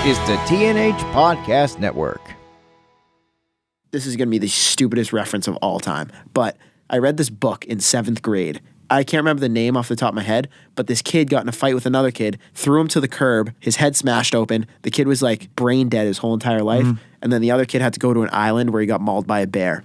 is the TNH Podcast Network. This is going to be the stupidest reference of all time, but I read this book in 7th grade. I can't remember the name off the top of my head, but this kid got in a fight with another kid, threw him to the curb, his head smashed open. The kid was like brain dead his whole entire life, and then the other kid had to go to an island where he got mauled by a bear.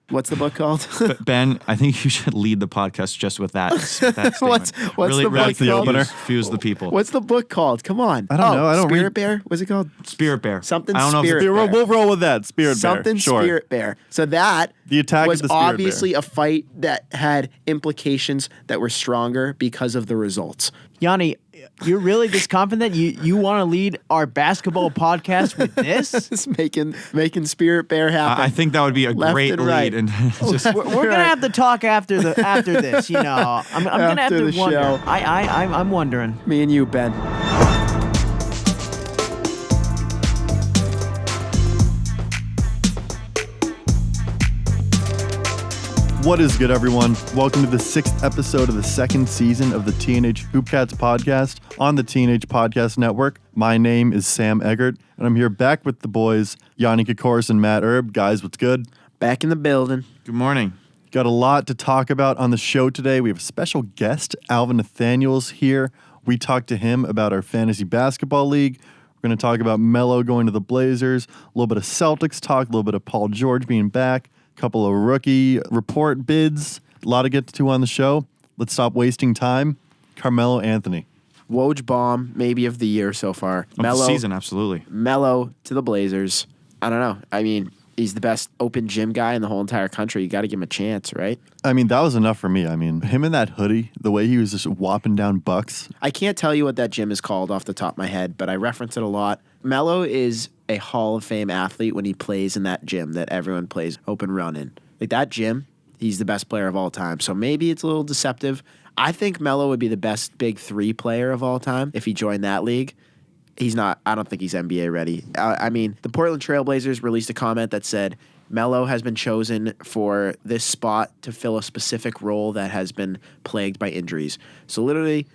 What's the book called? Ben, I think you should lead the podcast just with that statement. What's really, the book called? Fuse the people. What's the book called? Come on. I don't know. I don't Spirit read. Bear? What's it called? Spirit Bear. Something I don't know Spirit if Bear. We'll roll with that. Spirit Bear. Something Sure. Spirit Bear. So that The attack was of the Spirit obviously Bear. a fight that had implications that were stronger because of the results. Yanni, you're really this confident you want to lead our basketball podcast with this? Just making Spirit Bear happen. I think that would be a Left great and right. lead. And just, We're gonna have to talk after this. You know, I'm gonna have After to the wonder. show. I'm wondering. Me and you, Ben. What is good, everyone? Welcome to the 6th episode of the 2nd season of the TNH HoopCats podcast on the TNH Podcast Network. My name is Sam Eggert, and I'm here back with the boys, Yanni Kokoris and Matt Erb. Guys, what's good? Back in the building. good morning. Got a lot to talk about on the show today. We have a special guest, Alvin Nathaniel's here. We talked to him about our fantasy basketball league. We're going to talk about Melo going to the Blazers, a little bit of Celtics talk, a little bit of Paul George being back, a couple of rookie report bids, a lot to get to on the show. Let's stop wasting time. Carmelo Anthony. Woj bomb, maybe of the year so far. Of the season, absolutely. Melo to the Blazers. I don't know. I mean, he's the best open gym guy in the whole entire country. You got to give him a chance, right? I mean, that was enough for me. I mean, him in that hoodie, the way he was just whopping down bucks. I can't tell you what that gym is called off the top of my head, but I reference it a lot. Melo is a Hall of Fame athlete when he plays in that gym that everyone plays open run in. Like that gym, he's the best player of all time. So maybe it's a little deceptive. I think Melo would be the best big three player of all time if he joined that league. He's not. I don't think he's NBA ready. I mean, the Portland Trail Blazers released a comment that said, Melo has been chosen for this spot to fill a specific role that has been plagued by injuries. So literally,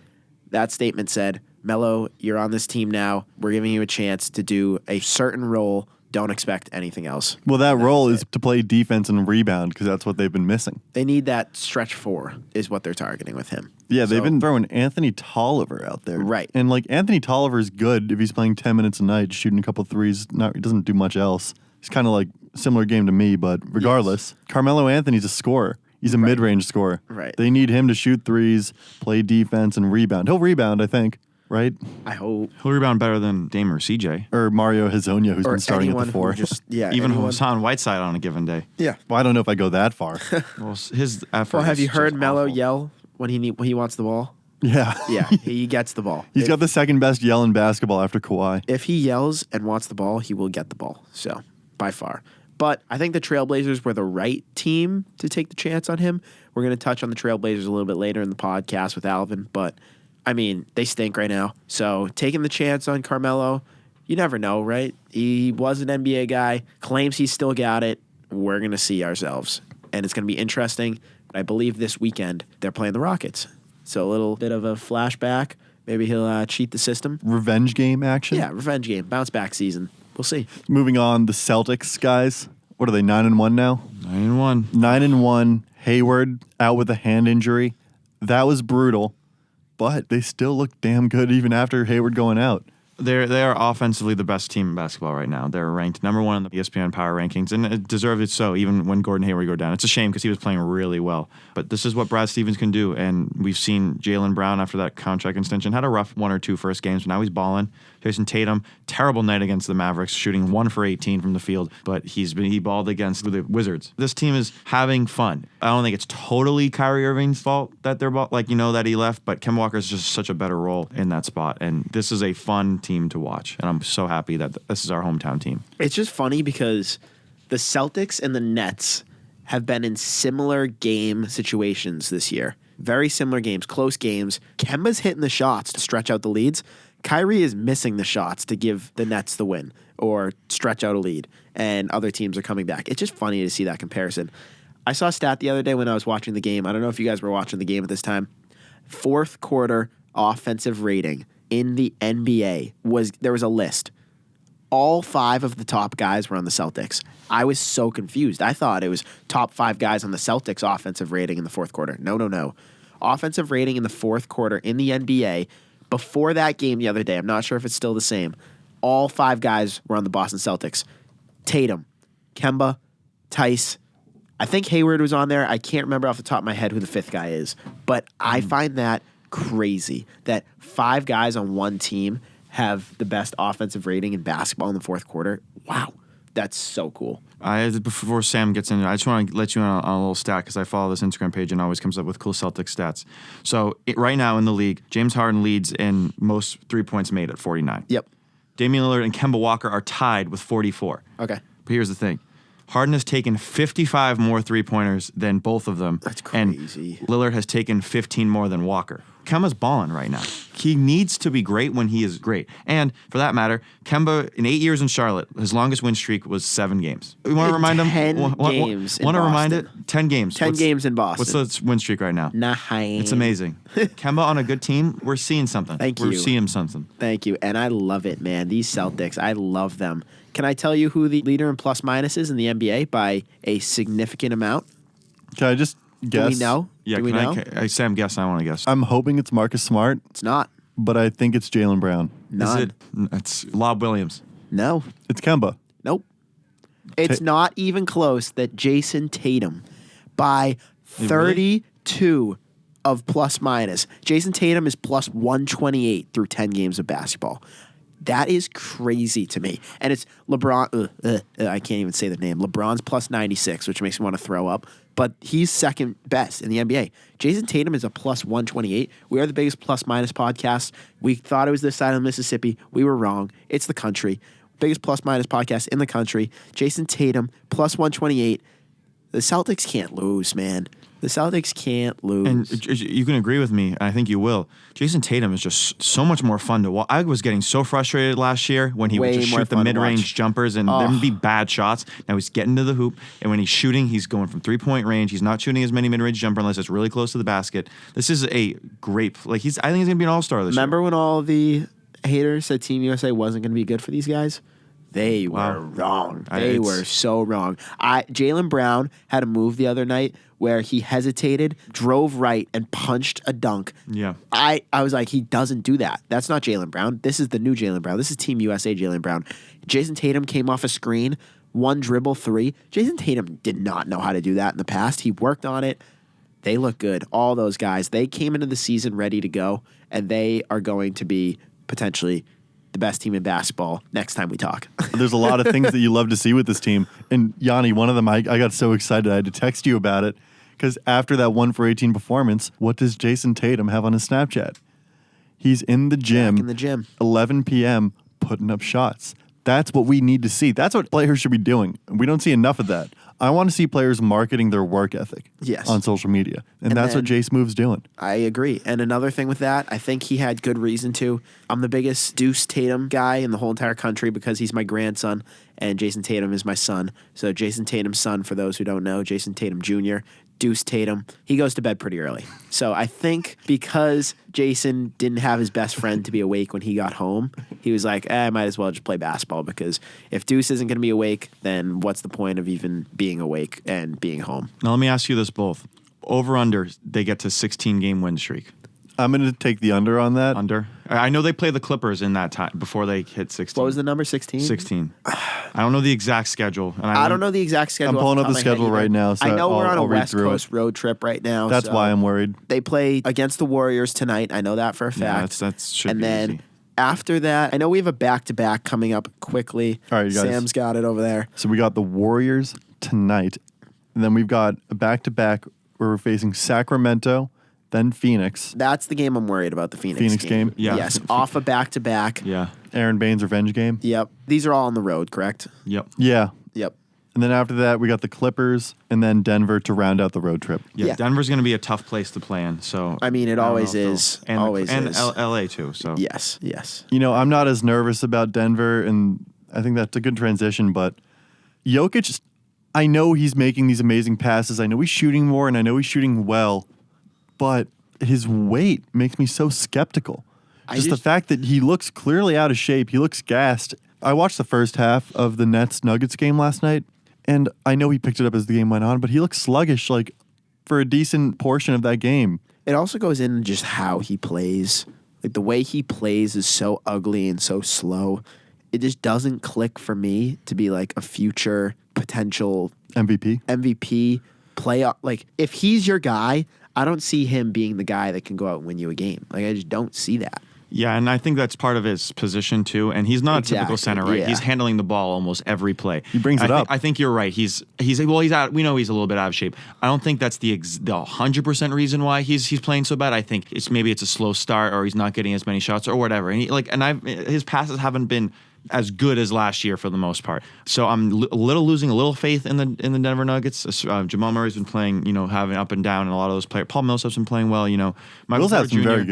that statement said, Melo, you're on this team now. We're giving you a chance to do a certain role. Don't expect anything else. Well, that role is to play defense and rebound because that's what they've been missing. They need that stretch four is what they're targeting with him. Yeah, they've So- been throwing Anthony Tolliver out there. Right. And, like, Anthony Tolliver's good if he's playing 10 minutes a night, shooting a couple threes. He doesn't do much else. He's kind of like similar game to me, but regardless, Carmelo Anthony's a scorer. He's a mid-range scorer. Right. They need him to shoot threes, play defense, and rebound. He'll rebound, I think, right? I hope. He'll rebound better than Dame or CJ. Or Mario Hezonja, who's Or been starting at anyone the who 4. just, yeah, Even anyone. Hassan Whiteside on a given day. Yeah. Well, I don't know if I go that far. Well, his effort. Well, have is you heard just Melo awful. yell when he wants the ball? Yeah. Yeah, he gets the ball. He's got the second best yell in basketball after Kawhi. If he yells and wants the ball, he will get the ball. So, by far. But I think the Trailblazers were the right team to take the chance on him. We're going to touch on the Trailblazers a little bit later in the podcast with Alvin. But, I mean, they stink right now. So, taking the chance on Carmelo, you never know, right? He was an NBA guy, claims he's still got it. We're going to see ourselves. And it's going to be interesting. I believe this weekend they're playing the Rockets. So, a little bit of a flashback. Maybe he'll cheat the system. Revenge game action. Yeah, revenge game, bounce back season. We'll see. Moving on, the Celtics, guys. What are they, 9-1 now? 9-1. 9-1. Hayward out with a hand injury. That was brutal, but they still look damn good even after Hayward going out. They are offensively the best team in basketball right now. They're ranked number 1 in the ESPN Power Rankings, and it deserved it so, even when Gordon Hayward go down. It's a shame because he was playing really well. But this is what Brad Stevens can do, and we've seen Jaylen Brown after that contract extension had a rough 1 or 2 first games, but now he's balling. Jason Tatum, terrible night against the Mavericks, shooting 1 for 18 from the field, but he balled against the Wizards. This team is having fun. I don't think it's totally Kyrie Irving's fault that they're that he left, but Kemba Walker is just such a better role in that spot, and this is a fun team to watch, and I'm so happy that this is our hometown team. It's just funny because the Celtics and the Nets have been in similar game situations this year. Very similar games, close games. Kemba's hitting the shots to stretch out the leads. Kyrie is missing the shots to give the Nets the win or stretch out a lead, and other teams are coming back. It's just funny to see that comparison. I saw a stat the other day when I was watching the game. I don't know if you guys were watching the game at this time. Fourth quarter offensive rating in the NBA there was a list. All 5 of the top guys were on the Celtics. I was so confused. I thought it was top 5 guys on the Celtics offensive rating in the fourth quarter. No. Offensive rating in the fourth quarter in the NBA before that game the other day. I'm not sure if it's still the same. All 5 guys were on the Boston Celtics. Tatum, Kemba, Tice. I think Hayward was on there. I can't remember off the top of my head who the 5th guy is. But I find that crazy that 5 guys on one team have the best offensive rating in basketball in the fourth quarter. Wow. That's so cool. Before Sam gets into it, I just want to let you in on a little stat because I follow this Instagram page and it always comes up with cool Celtics stats. So right now in the league, James Harden leads in most 3 points made at 49. Yep. Damian Lillard and Kemba Walker are tied with 44. Okay. But here's the thing. Harden has taken 55 more three-pointers than both of them. That's crazy. And Lillard has taken 15 more than Walker. Kemba's balling right now. He needs to be great when he is great. And for that matter, Kemba, in 8 years in Charlotte, his longest win streak was 7 games. We want to remind him? 10 games in Want to remind Boston. it? 10 games. 10 games in Boston. What's the win streak right now? 9. It's amazing. Kemba on a good team, we're seeing something. We're seeing something. Thank you. And I love it, man. These Celtics, I love them. Can I tell you who the leader in plus minus is in the NBA by a significant amount? Can I just guess? Do we know? Yeah, Do we know? Sam, guess. I want to guess. I'm hoping it's Marcus Smart, It's not. but I think it's Jaylen Brown. None. Is it? It's Lob Williams. No. It's Kemba. Nope. It's not even close that Jason Tatum by 32 of plus minus. Jason Tatum is plus 128 through 10 games of basketball. That is crazy to me. And it's LeBron. I can't even say the name. LeBron's plus 96, which makes me want to throw up. But he's second best in the NBA. Jason Tatum is a plus 128. We are the biggest plus minus podcast. We thought it was this side of the Mississippi. We were wrong. It's the country. Biggest plus minus podcast in the country. Jason Tatum, plus 128. The Celtics can't lose, man. The Celtics can't lose. And you can agree with me, I think you will. Jason Tatum is just so much more fun to watch. I was getting so frustrated last year when he would just shoot the mid-range jumpers and there would be bad shots. Now he's getting to the hoop, and when he's shooting, he's going from three-point range. He's not shooting as many mid-range jumper unless it's really close to the basket. This is a great, I think he's going to be an all-star this year. Remember when all the haters said Team USA wasn't going to be good for these guys? They were wrong. They were so wrong. Jaylen Brown had a move the other night where he hesitated, drove right, and punched a dunk. Yeah. I was like, he doesn't do that. That's not Jaylen Brown. This is the new Jaylen Brown. This is Team USA Jaylen Brown. Jason Tatum came off a screen, one dribble, 3. Jason Tatum did not know how to do that in the past. He worked on it. They look good. All those guys. They came into the season ready to go, and they are going to be potentially the best team in basketball next time we talk. There's a lot of things that you love to see with this team. And Yanni, one of them, I got so excited I had to text you about it because after that 1 for 18 performance, what does Jason Tatum have on his Snapchat? He's in the gym. Back in the gym. 11 p.m. putting up shots. That's what we need to see. That's what players should be doing. We don't see enough of that. I want to see players marketing their work ethic on social media. And that's what Jace Move's doing. I agree. And another thing with that, I think he had good reason to. I'm the biggest Deuce Tatum guy in the whole entire country because he's my grandson and Jason Tatum is my son. So Jason Tatum's son, for those who don't know, Jason Tatum Jr., Deuce Tatum, he goes to bed pretty early. So I think because Jason didn't have his best friend to be awake when he got home, he was like, I might as well just play basketball because if Deuce isn't going to be awake, then what's the point of even being awake and being home? Now let me ask you this both. Over under, they get to 16-game win streak. I'm going to take the under on that. Under? I know they play the Clippers in that time before they hit 16. What was the number, 16? 16. I don't know the exact schedule. And I don't know the exact schedule. I'm pulling up the schedule right now. So I know we're on a I'll read West through Coast road trip right now. That's why I'm worried. They play against the Warriors tonight. I know that for a fact. Yeah, that should and be then easy. after that, I know we have a back-to-back coming up quickly. All right, you guys. Sam's got it over there. So we got the Warriors tonight. And then we've got a back-to-back where we're facing Sacramento, then Phoenix. That's the game I'm worried about, the Phoenix game? Yeah. Yes, off a back-to-back. Yeah. Aaron Baines' revenge game. Yep. These are all on the road, correct? Yep. Yeah. Yep. And then after that, we got the Clippers and then Denver to round out the road trip. Yeah. Denver's going to be a tough place to play in. So I mean, it don't always know if they'll- is. And Always and is. LA too. So Yes, yes. You know, I'm not as nervous about Denver, and I think that's a good transition, but Jokic, I know he's making these amazing passes. I know he's shooting more, and I know he's shooting well, but his weight makes me so skeptical. The fact that he looks clearly out of shape, he looks gassed. I watched the first half of the Nets-Nuggets game last night, and I know he picked it up as the game went on, but he looked sluggish like for a decent portion of that game. It also goes in just how he plays. Like the way he plays is so ugly and so slow. It just doesn't click for me to be like a future potential MVP playoff. Like if he's your guy, I don't see him being the guy that can go out and win you a game. Like I just don't see that. Yeah, and I think that's part of his position too. And he's not a typical center, right? Yeah. He's handling the ball almost every play. He brings it up. I think you're right. He's out. We know he's a little bit out of shape. I don't think that's the 100% reason why he's playing so bad. I think it's a slow start, or he's not getting as many shots, or whatever. And his passes haven't been as good as last year for the most part. So I'm losing a little faith in the Denver Nuggets. Jamal Murray's been playing, having up and down, and a lot of those players. Paul Millsap's been playing well. Millsap's been very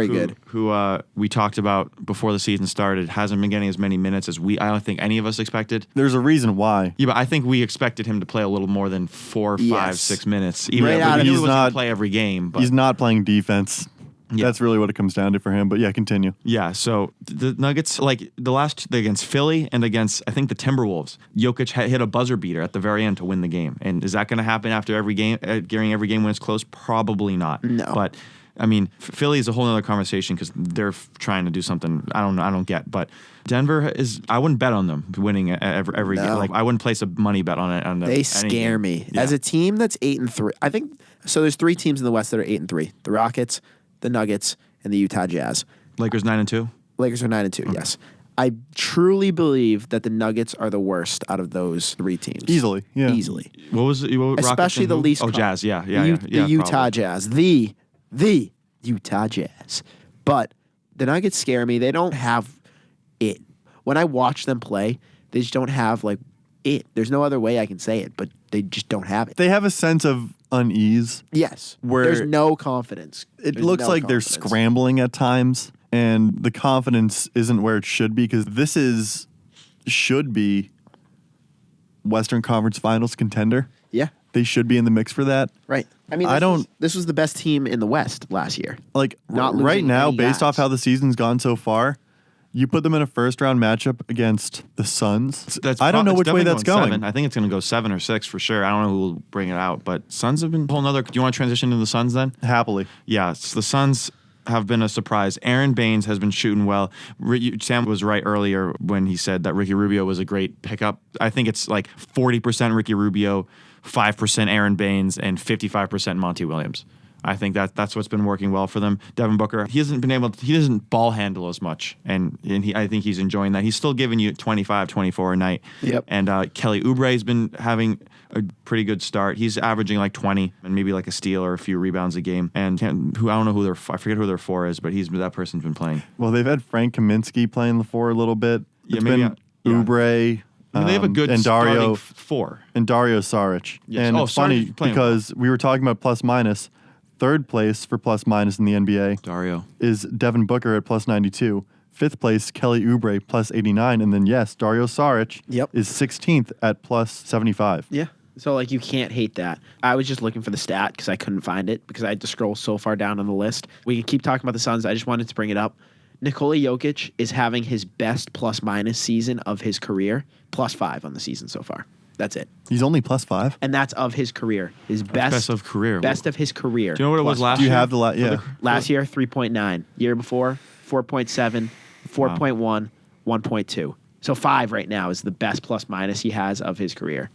good, Who we talked about before the season started, hasn't been getting as many minutes as I don't think any of us expected. There's a reason why. Yeah, but I think we expected him to play a little more than 4, 5, 6 minutes. Even Right if out of- he He's was not- going to play every game. But He's not playing defense. Yeah. That's really what it comes down to for him. But yeah, continue. Yeah, so the Nuggets, like the last against Philly and against, I think, the Timberwolves, Jokic hit a buzzer beater at the very end to win the game. And is that going to happen after every game, during every game when it's close? Probably not. No. But, I mean, Philly is a whole other conversation because they're trying to do something I don't get. But Denver I wouldn't bet on them winning every game. Like, I wouldn't place a money bet on it. They scare me. As a team that's 8-3, I think, so there's 3 teams in the West that are 8-3. The Rockets, the Nuggets, and the Utah Jazz. Lakers 9-2? Lakers are 9-2, yes. I truly believe that the Nuggets are the worst out of those 3 teams. Easily, yeah. Easily. What was it? Especially the least. Oh, Jazz, yeah. The Utah probably. Jazz. The Utah Jazz. But the Nuggets scare me. They don't have it. When I watch them play, they just don't have, like, it. There's no other way I can say it, but they just don't have it. They have a sense of unease. Yes. Where there's no confidence. It There's looks no like they're confidence. scrambling at times, and the confidence isn't where it should be because should be Western Conference Finals contender. Yeah. They should be in the mix for that. Right. I mean, this was the best team in the West last year. Like Not right losing now, any based guys. off how the season's gone so far, you put them in a first-round matchup against the Suns. I don't know which way that's going. 7. I think it's going to go 7 or 6 for sure. I don't know who will bring it out, but Suns have been a whole nother. Do you want to transition to the Suns then? Happily. Yeah, the Suns have been a surprise. Aaron Baines has been shooting well. Sam was right earlier when he said that Ricky Rubio was a great pickup. I think it's like 40% Ricky Rubio, 5% Aaron Baines, and 55% Monty Williams. I think that's what's been working well for them. Devin Booker, he doesn't ball handle as much, and I think he's enjoying that. He's still giving you 25, 24 a night. Yep. And Kelly Oubre has been having a pretty good start. He's averaging like 20 and maybe like a steal or a few rebounds a game. And I don't know I forget who their 4 is, but that person's been playing. Well, they've had Frank Kaminsky playing the 4 a little bit. Yeah, It's maybe, been yeah. Oubre. I mean, they have a good and starting Dario 4. and Dario Saric. Yes. And Oh, it's funny Saric's playing because we were talking about plus minus. Third place for plus minus in the NBA Dario. is Devin Booker at plus 92. Fifth place, Kelly Oubre plus 89. And then, yes, Dario Saric is 16th at plus 75. Yeah. So, like, you can't hate that. I was just looking for the stat because I couldn't find it because I had to scroll so far down on the list. We can keep talking about the Suns. I just wanted to bring it up. Nikola Jokic is having his best plus-minus season of his career, +5 on the season so far. That's it. He's only plus 5. And that's of his career. His best of career. Best of his career. Do you know what it was last Do you year? have the yeah? Last year, 3.9. Year before, 4.7, 4.1, 1.2. So 5 right now is the best plus-minus he has of his career.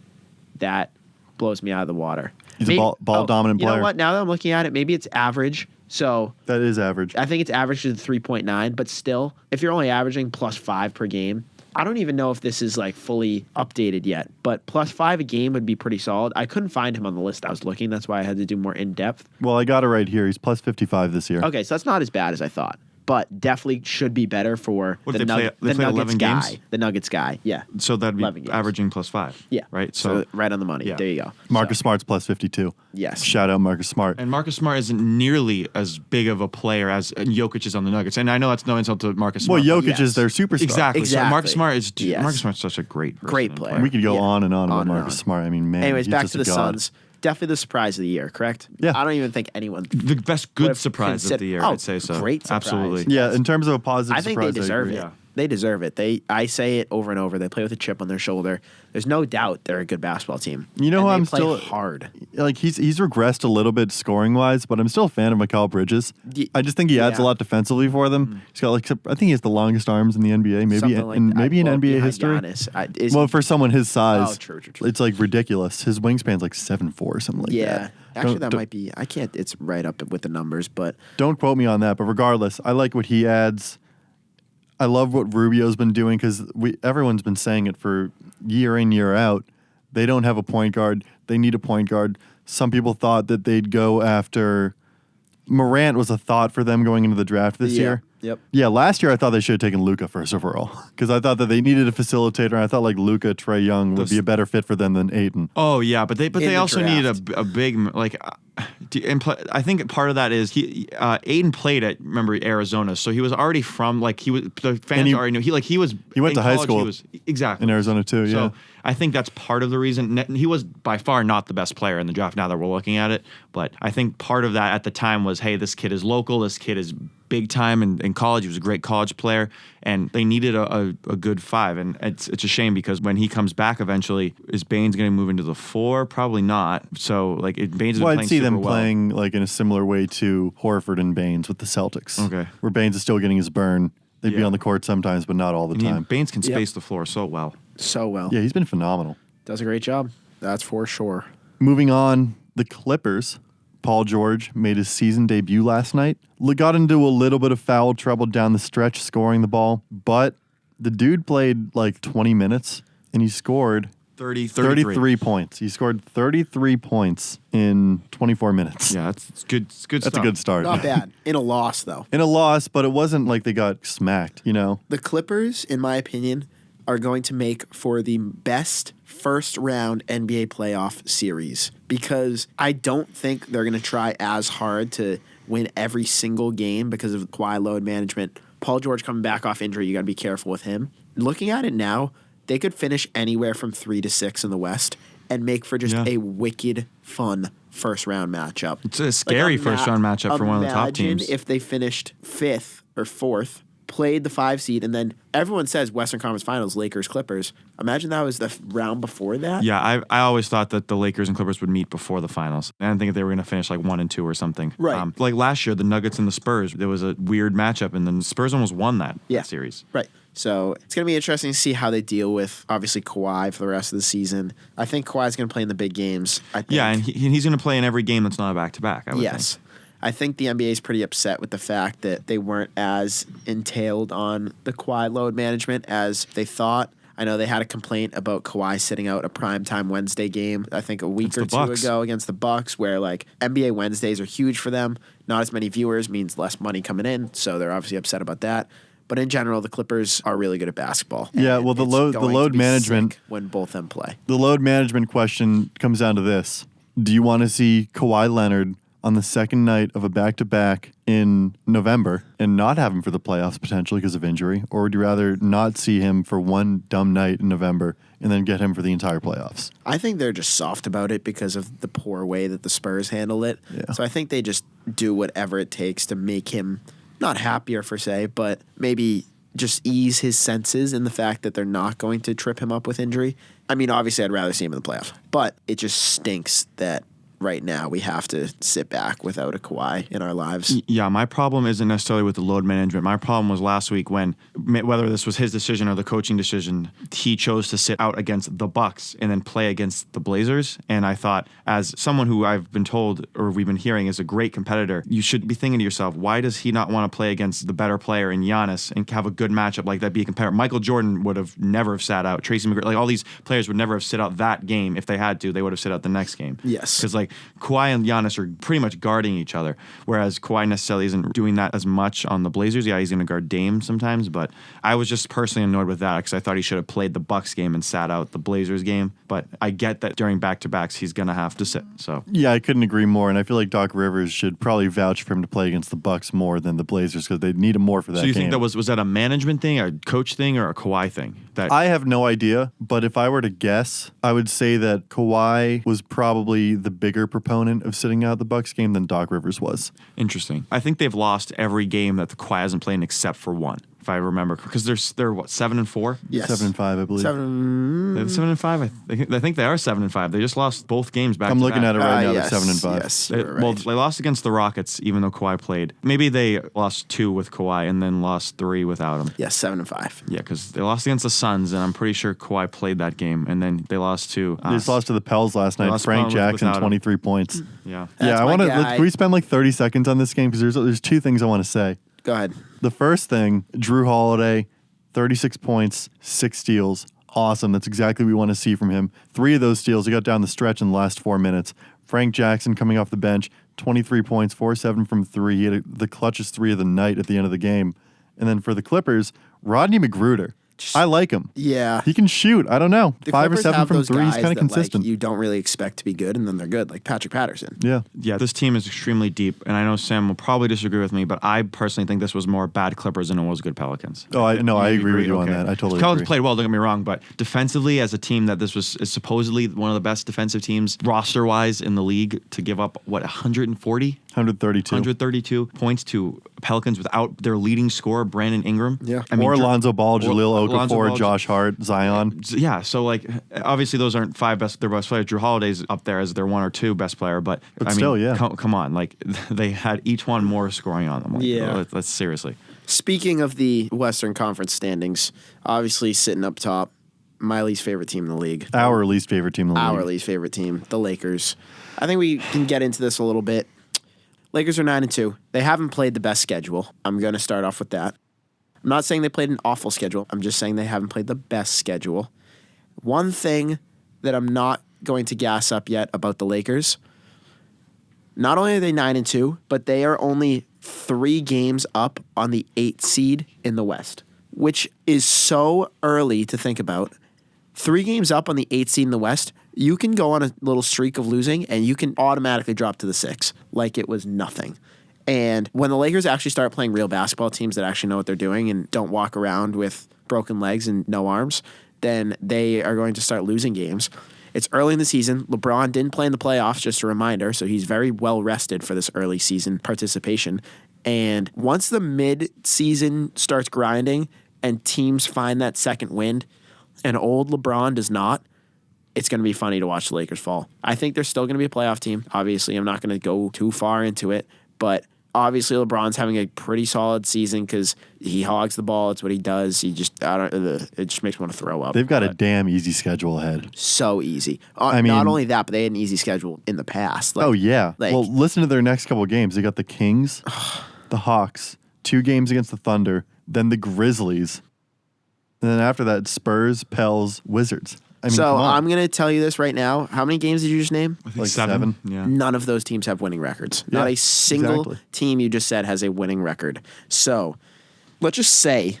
That blows me out of the water. He's a ball-dominant player. You know what? Now that I'm looking at it, maybe it's average. So That is average. I think it's average to the 3.9, but still, if you're only averaging +5 per game, I don't even know if this is like fully updated yet, but +5 a game would be pretty solid. I couldn't find him on the list I was looking. That's why I had to do more in depth. Well, I got it right here. He's plus 55 this year. Okay, so that's not as bad as I thought, but definitely should be better for What, the, they play the Nuggets 11 guy. games? The Nuggets guy, yeah. So that'd 11 be games. averaging +5. Yeah. Right? So right on the money. Yeah. There you go. Marcus Smart's plus 52. Yes. Shout out Marcus Smart. And Marcus Smart isn't nearly as big of a player as Jokic is on the Nuggets. And I know that's no insult to Marcus Well, Smart. Jokic is their superstar. Exactly. So Marcus Exactly. Smart Yes. Marcus Smart's such a great person Great and player. We could go Yeah. on and on On about and Marcus on. Smart. I mean, man. Anyways, he's back just to the a god. Suns. definitely the surprise of the year, correct? Yeah. I don't even think anyone. The best good surprise of the year, Oh, I'd say so. great surprise. Absolutely. Yeah, in terms of a positive I think surprise, they deserve agree. it. They deserve it. I say it over and over. They play with a chip on their shoulder. There's no doubt they're a good basketball team. You know and who they I'm play still hard. Like he's regressed a little bit scoring wise, but I'm still a fan of Mikal Bridges. I just think he adds a lot defensively for them. He's got like I think he has the longest arms in the NBA, maybe Something like that. maybe in Well, NBA behind history. Giannis. Well, for someone his size, true. it's like ridiculous. His wingspan's like 7'4" or something like that. Yeah. Actually, that Don't- might be. I can't. It's right up with the numbers, but Don't quote me on that, but regardless, I like what he adds. I love what Rubio's been doing because everyone's been saying it for year in, year out. They don't have a point guard. They need a point guard. Some people thought that they'd go after Morant was a thought for them going into the draft this year. Yep. Yeah, last year I thought they should have taken Luka first overall because I thought that they needed a facilitator. And I thought like Luka, Trae Young would be a better fit for them than Ayton. Oh yeah, but they the also need draft. a big like. I think part of that is Aiden played at Arizona, so he was already from like the fans already knew he was He went in to high college, school he was, exactly in Arizona too. Yeah. So I think that's part of the reason. He was by far not the best player in the draft. Now that we're looking at it, but I think part of that at the time was, hey, this kid is local. This kid is big time in college. He was a great college player, and they needed a good five. And it's a shame because when he comes back eventually, is Baines going to move into the 4? Probably not. So like Baines has been Well, playing I'd see them super well. playing like in a similar way to Horford and Baines with the Celtics. Okay. Where Baines is still getting his burn. They'd be Yeah. on the court sometimes, but not all the time. Baines can space the floor so well. so well. Yeah, he's been phenomenal. Does a great job. That's for sure. Moving on, the Clippers. Paul George made his season debut last night. Got into a little bit of foul trouble down the stretch scoring the ball, but the dude played like 20 minutes and he scored 33 points. He scored 33 points in 24 minutes. Yeah, it's good. It's good That's stuff. a good start. Not bad. In a loss, though. In a loss, but it wasn't like they got smacked, you know? The Clippers, in my opinion, are going to make for the best first round NBA playoff series because I don't think they're going to try as hard to win every single game because of Kawhi load management. Paul George coming back off injury, you got to be careful with him. Looking at it now, they could finish anywhere from 3 to 6 in the West and make for just a wicked fun first round matchup. It's a scary first round matchup for one of the top teams. Imagine if they finished 5th or 4th, played the 5 seed, and then everyone says Western Conference Finals, Lakers, Clippers. Imagine that was the round before that. Yeah, I always thought that the Lakers and Clippers would meet before the finals. I didn't think that they were going to finish like 1 and 2 or something. Right. Like last year, the Nuggets and the Spurs, there was a weird matchup, and then the Spurs almost won that series. Right. So it's going to be interesting to see how they deal with, obviously, Kawhi for the rest of the season. I think Kawhi's going to play in the big games. I think. Yeah, and he's going to play in every game that's not a back-to-back, I would Yes. think. I think the NBA is pretty upset with the fact that they weren't as entailed on the Kawhi load management as they thought. I know they had a complaint about Kawhi sitting out a primetime Wednesday game, I think a week or two ago against the Bucks, where like NBA Wednesdays are huge for them. Not as many viewers means less money coming in, so they're obviously upset about that. But in general, the Clippers are really good at basketball. Yeah, and well, the it's load going to be management sick when both of them play. The load management question comes down to this. Do you want to see Kawhi Leonard on the second night of a back-to-back in November and not have him for the playoffs potentially because of injury? Or would you rather not see him for one dumb night in November and then get him for the entire playoffs? I think they're just soft about it because of the poor way that the Spurs handle it. Yeah. So I think they just do whatever it takes to make him not happier per se, but maybe just ease his senses in the fact that they're not going to trip him up with injury. I mean, obviously I'd rather see him in the playoffs, but it just stinks that right now we have to sit back without a Kawhi in our lives. Yeah, my problem isn't necessarily with the load management. My problem was last week when, whether this was his decision or the coaching decision, he chose to sit out against the Bucks and then play against the Blazers. And I thought, as someone who I've been told or we've been hearing is a great competitor, you should be thinking to yourself, why does he not want to play against the better player in Giannis and have a good matchup like that, be a competitor? Michael Jordan would have never have sat out. Tracy McGrady, like all these players would never have sit out that game if they had to. They would have sit out the next game. Yes. Because like Kawhi and Giannis are pretty much guarding each other, whereas Kawhi necessarily isn't doing that as much on the Blazers. Yeah, he's going to guard Dame sometimes, but I was just personally annoyed with that because I thought he should have played the Bucks game and sat out the Blazers game. But I get that during back-to-backs, he's going to have to sit. So Yeah, I couldn't agree more, and I feel like Doc Rivers should probably vouch for him to play against the Bucks more than the Blazers because they need him more for that game. So you think that was that a management thing, a coach thing, or a Kawhi thing? I have no idea, but if I were to guess, I would say that Kawhi was probably the bigger proponent of sitting out the Bucks game than Doc Rivers was. Interesting. I think they've lost every game that the Kawhi hasn't played in except for one, if I remember, because they're what, 7-4? Yes. 7-5, I believe. 7. They're 7-5. I think they are 7-5. They just lost both games back. I'm to looking back. at it right now. Yes, They're 7-5. Yes, They, you're right. Well, they lost against the Rockets, even though Kawhi played. Maybe they lost 2 with Kawhi and then lost 3 without him. Yes, 7-5. Yeah, because they lost against the Suns, and I'm pretty sure Kawhi played that game, and then they lost to They just lost to the Pels last night. lost to Frank Pels Jackson, without him. 23 points. Yeah. That's Yeah, I my want to. guy. Can we spend like 30 seconds on this game? Because there's 2 things I want to say. Go ahead. The first thing, Drew Holiday, 36 points, 6 steals. Awesome. That's exactly what we want to see from him. 3 of those steals, he got down the stretch in the last 4 minutes. Frank Jackson coming off the bench, 23 points, 4-7 from 3. He had the clutchest 3 of the night at the end of the game. And then for the Clippers, Rodney McGruder. I like him. Yeah. He can shoot. I don't know. The 5 or Clippers 7 have from those 3. He's guys kind of that, consistent. Like, you don't really expect to be good, and then they're good, like Patrick Patterson. Yeah. Yeah, this team is extremely deep, and I know Sam will probably disagree with me, but I personally think this was more bad Clippers than it was good Pelicans. Oh, I agree with you on Okay. that. I totally Pelicans agree. played well, don't get me wrong, but defensively, as a team that this is supposedly one of the best defensive teams roster-wise in the league, to give up, 140? 132. 132 points to Pelicans without their leading scorer, Brandon Ingram. Yeah. Or Lonzo Ball, Jaleel Lonzo Okafor, Ball, Josh Hart, Zion. Yeah, so like obviously those aren't their best players. Drew Holiday's up there as their 1 or 2 best player, but I mean, still, yeah. come on, like they had each one more scoring on them. Like, Yeah. let's seriously. Speaking of the Western Conference standings, obviously sitting up top, my least favorite team in the league. Our least favorite team in the league. Our least favorite team, the Lakers. I think we can get into this a little bit. Lakers are 9-2. They haven't played the best schedule. I'm going to start off with that. I'm not saying they played an awful schedule. I'm just saying they haven't played the best schedule. One thing that I'm not going to gas up yet about the Lakers, not only are they 9-2, but they are only 3 games up on the 8th seed in the West, which is so early to think about. 3 games up on the 8th seed in the West, you can go on a little streak of losing and you can automatically drop to the 6 like it was nothing. And when the Lakers actually start playing real basketball, teams that actually know what they're doing and don't walk around with broken legs and no arms, then they are going to start losing games. It's early in the season. LeBron didn't play in the playoffs, just a reminder, so he's very well rested for this early season participation. And once the mid-season starts grinding and teams find that second wind, and old LeBron does not, it's going to be funny to watch the Lakers fall. I think they're still going to be a playoff team. Obviously, I'm not going to go too far into it, but obviously LeBron's having a pretty solid season because he hogs the ball. It's what he does. It just makes me want to throw up. They've got a damn easy schedule ahead. So easy. I mean, not only that, but they had an easy schedule in the past. Like, oh, yeah. like- Well, listen to their next couple of games. They got the Kings, the Hawks, 2 games against the Thunder, then the Grizzlies. And then after that, Spurs, Pels, Wizards. I mean, so come on. I'm going to tell you this right now. How many games did you just name? I think Like 7. seven. Yeah. None of those teams have winning records. Yeah, Not a single exactly. team you just said has a winning record. So let's just say,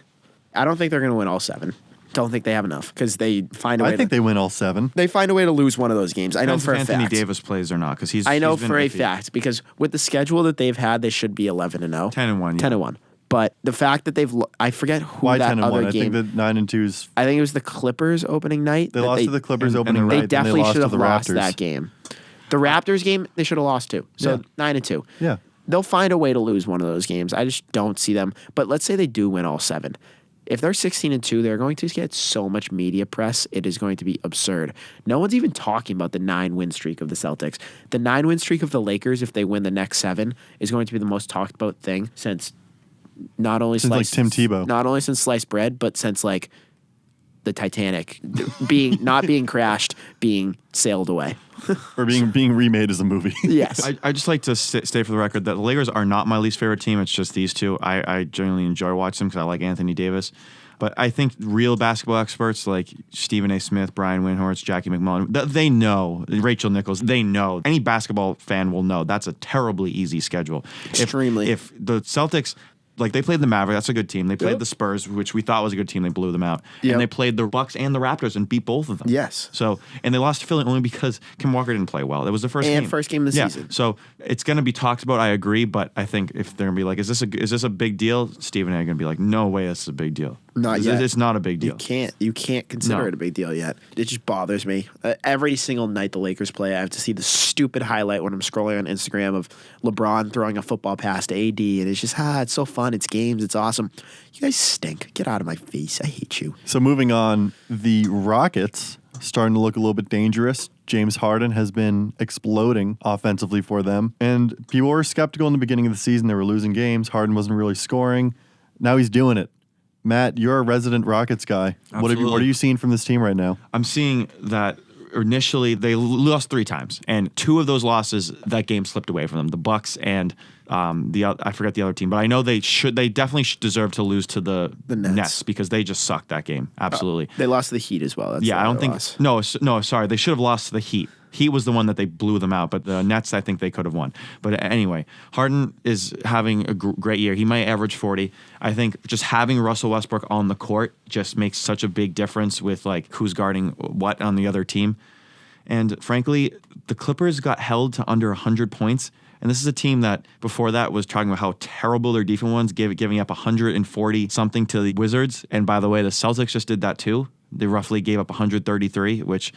I don't think they're going to win all 7. Don't think they have enough because they find a way. I think they win all 7. they find a way to lose one of those games. I know Depends for if a Anthony fact. Davis plays or not, because he's. I know he's been for a iffy. fact because with the schedule that they've had, they should be 11-0, 10-1, yeah. 10-1. But the fact that I forget who Why that 10-1? other I think game. that 9-2 is. I think it was the Clippers opening night. They that lost to the Clippers and opening they night. They then definitely lost should to have the lost Raptors. that game. The Raptors game, they should have lost too. So Yeah. 9-2. Yeah. They'll find a way to lose one of those games. I just don't see them. But let's say they do win all 7. If they're 16-2, they're going to get so much media press. It is going to be absurd. No one's even talking about the 9-win streak of the Celtics. The 9-win streak of the Lakers, if they win the next 7, is going to be the most talked about thing since not only Since, like, sliced Tim Tebow. not only since sliced bread, but since like the Titanic not being crashed, being sailed away. Or being remade as a movie. Yes. I just like to stay for the record that the Lakers are not my least favorite team. It's just these two. I generally enjoy watching them because I like Anthony Davis. But I think real basketball experts like Stephen A. Smith, Brian Windhorst, Jackie McMullen, they know, Rachel Nichols, they know. Any basketball fan will know that's a terribly easy schedule. Extremely. If the Celtics... Like, they played the Mavericks. That's a good team. They played the Spurs, which we thought was a good team. They blew them out. Yep. And they played the Bucks and the Raptors and beat both of them. Yes. So, and they lost to Philly only because Kim Walker didn't play well. It was the first game. First game of the season. So, it's going to be talked about. I agree. But I think if they're going to be like, is this a big deal? Steve and I are going to be like, no way this is a big deal. Not yet. It's not a big deal. You can't consider it a big deal yet. It just bothers me. Every single night the Lakers play, I have to see the stupid highlight when I'm scrolling on Instagram of LeBron throwing a football pass to AD, and it's just it's so fun. It's games. It's awesome. You guys stink. Get out of my face. I hate you. So moving on, the Rockets starting to look a little bit dangerous. James Harden has been exploding offensively for them, and people were skeptical in the beginning of the season. They were losing games. Harden wasn't really scoring. Now he's doing it. Matt, you're a resident Rockets guy. What are you seeing from this team right now? I'm seeing that initially they lost 3 times, and 2 of those losses, that game slipped away from them. The Bucks and I forget the other team, but I know they definitely deserve to lose to the Nets because they just sucked that game. Absolutely. They lost to the Heat as well. That's I don't think no, sorry, they should have lost to the Heat. Heat was the one that they blew them out, but the Nets, I think they could have won. But anyway, Harden is having a great year. He might average 40. I think just having Russell Westbrook on the court just makes such a big difference with like who's guarding what on the other team. And frankly, the Clippers got held to under 100 points. And this is a team that before that was talking about how terrible their defense was, giving up 140 something to the Wizards. And by the way, the Celtics just did that too. They roughly gave up 133, which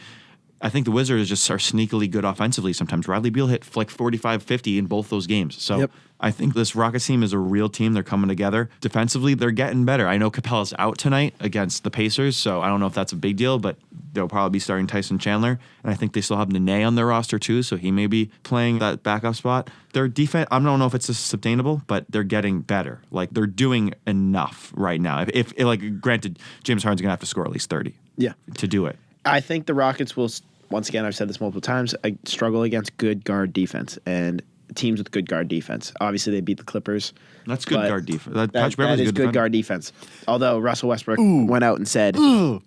I think the Wizards just are sneakily good offensively sometimes. Bradley Beal hit like 45, 50 in both those games. So I think this Rockets team is a real team. They're coming together. Defensively, they're getting better. I know Capella's out tonight against the Pacers, so I don't know if that's a big deal, but they'll probably be starting Tyson Chandler. And I think they still have Nene on their roster too, so he may be playing that backup spot. Their defense, I don't know if it's sustainable, but they're getting better. Like, they're doing enough right now. If like, granted, James Harden's going to have to score at least 30 to do it. I think the Rockets will, once again, I've said this multiple times, struggle against good guard defense and teams with good guard defense. Obviously, they beat the Clippers. That's good guard defense. That is good guard defense. Although Russell Westbrook went out and said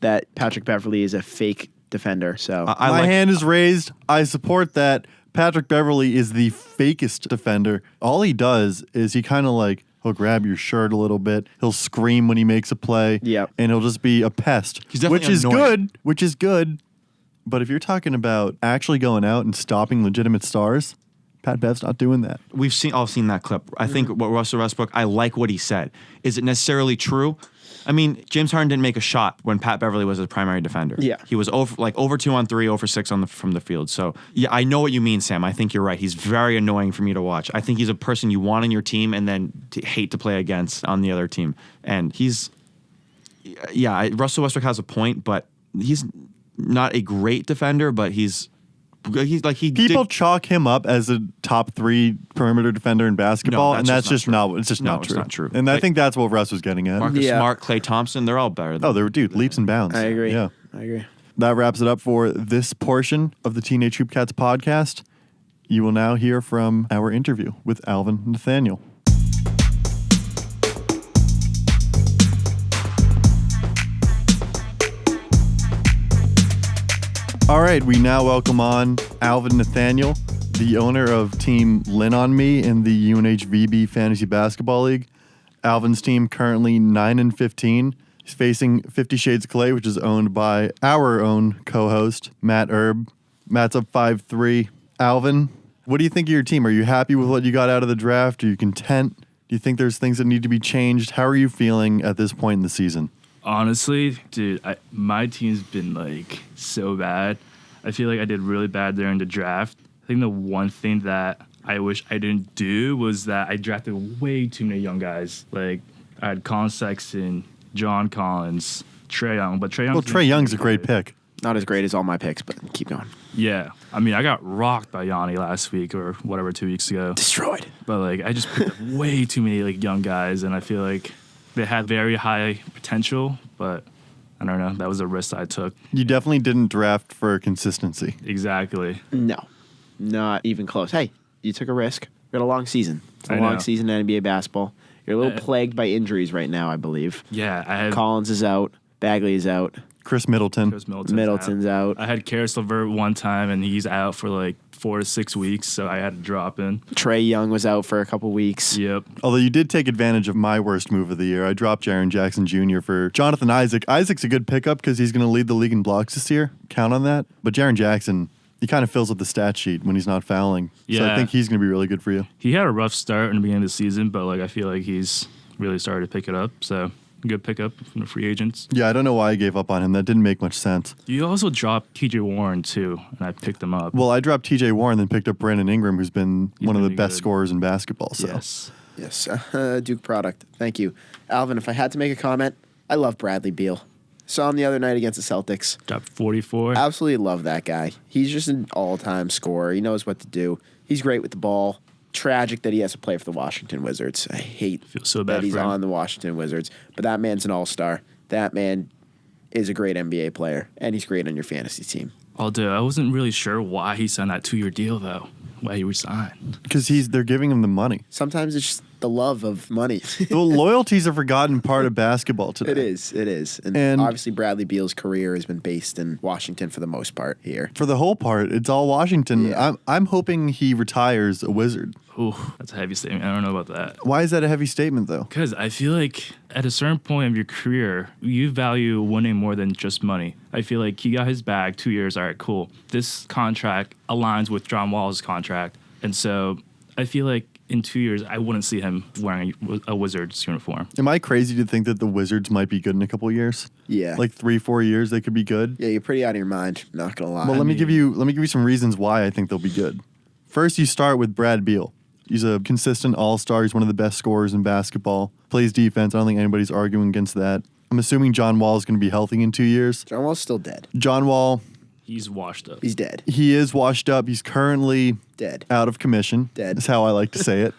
that Patrick Beverley is a fake defender. So my hand is raised. I support that. Patrick Beverley is the fakest defender. All he does is he kind of like, he'll grab your shirt a little bit. He'll scream when he makes a play. Yep. And he'll just be a pest. He's definitely annoying. Which is good. But if you're talking about actually going out and stopping legitimate stars, Pat Bev's not doing that. We've all seen that clip. I think what Russell Westbrook, I like what he said. Is it necessarily true? I mean, James Harden didn't make a shot when Pat Beverley was his primary defender. Yeah. He was over 2 on 3, over 6 from the field. So, yeah, I know what you mean, Sam. I think you're right. He's very annoying for me to watch. I think he's a person you want on your team and then hate to play against on the other team. And Russell Westbrook has a point, but he's not a great defender, but people chalk him up as a top 3 perimeter defender in basketball, and that's just not true. It's not true. And I think that's what Russ was getting at. Marcus Smart, Klay Thompson, they're all better. They're leaps and bounds. I agree. Yeah, I agree. That wraps it up for this portion of the Teenage HoopCats podcast. You will now hear from our interview with Alvin Nathaniel. All right, we now welcome on Alvin Nathaniel, the owner of Team Lin On Me in the UNHVB Fantasy Basketball League. Alvin's team currently 9-15. He's facing 50 Shades of Clay, which is owned by our own co-host, Matt Erb. Matt's up 5-3. Alvin, what do you think of your team? Are you happy with what you got out of the draft? Are you content? Do you think there's things that need to be changed? How are you feeling at this point in the season? Honestly, dude, my team's been so bad. I feel like I did really bad there in the draft. I think the one thing that I wish I didn't do was that I drafted way too many young guys. I had Colin Sexton, John Collins, Trae Young, but Trae Young's a great pick. Not as great as all my picks, but keep going. Yeah. I mean, I got rocked by Yanni last week or whatever, 2 weeks ago. Destroyed. But I just picked up way too many young guys, and I feel like they had very high potential, but I don't know. That was a risk I took. You definitely didn't draft for consistency. Exactly. No, not even close. Hey, you took a risk. You had a long season. It's a I long know. season in NBA basketball. You're a little plagued by injuries right now, I believe. Yeah, I had Collins is out. Bagley is out. Chris Middleton. Middleton's out. I had Karis LeVert one time, and he's out for like 4 to 6 weeks, so I had to drop in. Trey Young was out for a couple weeks. Yep. Although you did take advantage of my worst move of the year. I dropped Jaren Jackson Jr. for Jonathan Isaac. Isaac's a good pickup because he's going to lead the league in blocks this year. Count on that. But Jaren Jackson, he kind of fills up the stat sheet when he's not fouling. So I Yeah. think he's going to be really good for you. He had a rough start in the beginning of the season, but like I feel like he's really started to pick it up. So good pickup from the free agents. Yeah, I don't know why I gave up on him. That didn't make much sense. You also dropped TJ Warren too, and I picked him up. Well, I dropped TJ Warren, then picked up Brandon Ingram, who's been one of the pretty best good. scorers in basketball. So Yes. Yes, Duke product. Thank you. Alvin, if I had to make a comment, I love Bradley Beal. Saw him the other night against the Celtics. Dropped 44. Absolutely love that guy. He's just an all-time scorer. He knows what to do. He's great with the ball. Tragic that he has to play for the Washington Wizards. I hate Feel so bad that he's for him. on the Washington Wizards. But that man's an all-star. That man is a great NBA player, and he's great on your fantasy team. Although I wasn't really sure why he signed that 2-year deal though. Why he resigned. because they're giving him the money. Sometimes it's just the love of money. Well, loyalty's a forgotten part of basketball today. It is. And And- obviously Bradley Beal's career has been based in Washington for the most part here. For the whole part, it's all Washington. Yeah. I'm hoping he retires a Wizard. Ooh, that's a heavy statement. I don't know about that. Why is that a heavy statement, though? Because I feel like at a certain point of your career, you value winning more than just money. I feel like he got his bag 2 years. All right, cool. This contract aligns with John Wall's contract. And so I feel like in 2 years, I wouldn't see him wearing a Wizards uniform. Am I crazy to think that the Wizards might be good in a couple of years? Yeah. Like 3-4 years, they could be good. Yeah, you're pretty out of your mind, not gonna lie. Well, let me give you some reasons why I think they'll be good. First, you start with Brad Beal. He's a consistent all-star. He's one of the best scorers in basketball. Plays defense. I don't think anybody's arguing against that. I'm assuming John Wall is going to be healthy in 2 years. John Wall's still dead. John Wall, He's washed up. He's dead. he is washed up. He's currently Dead. out of commission. Dead. Is how I like to say it.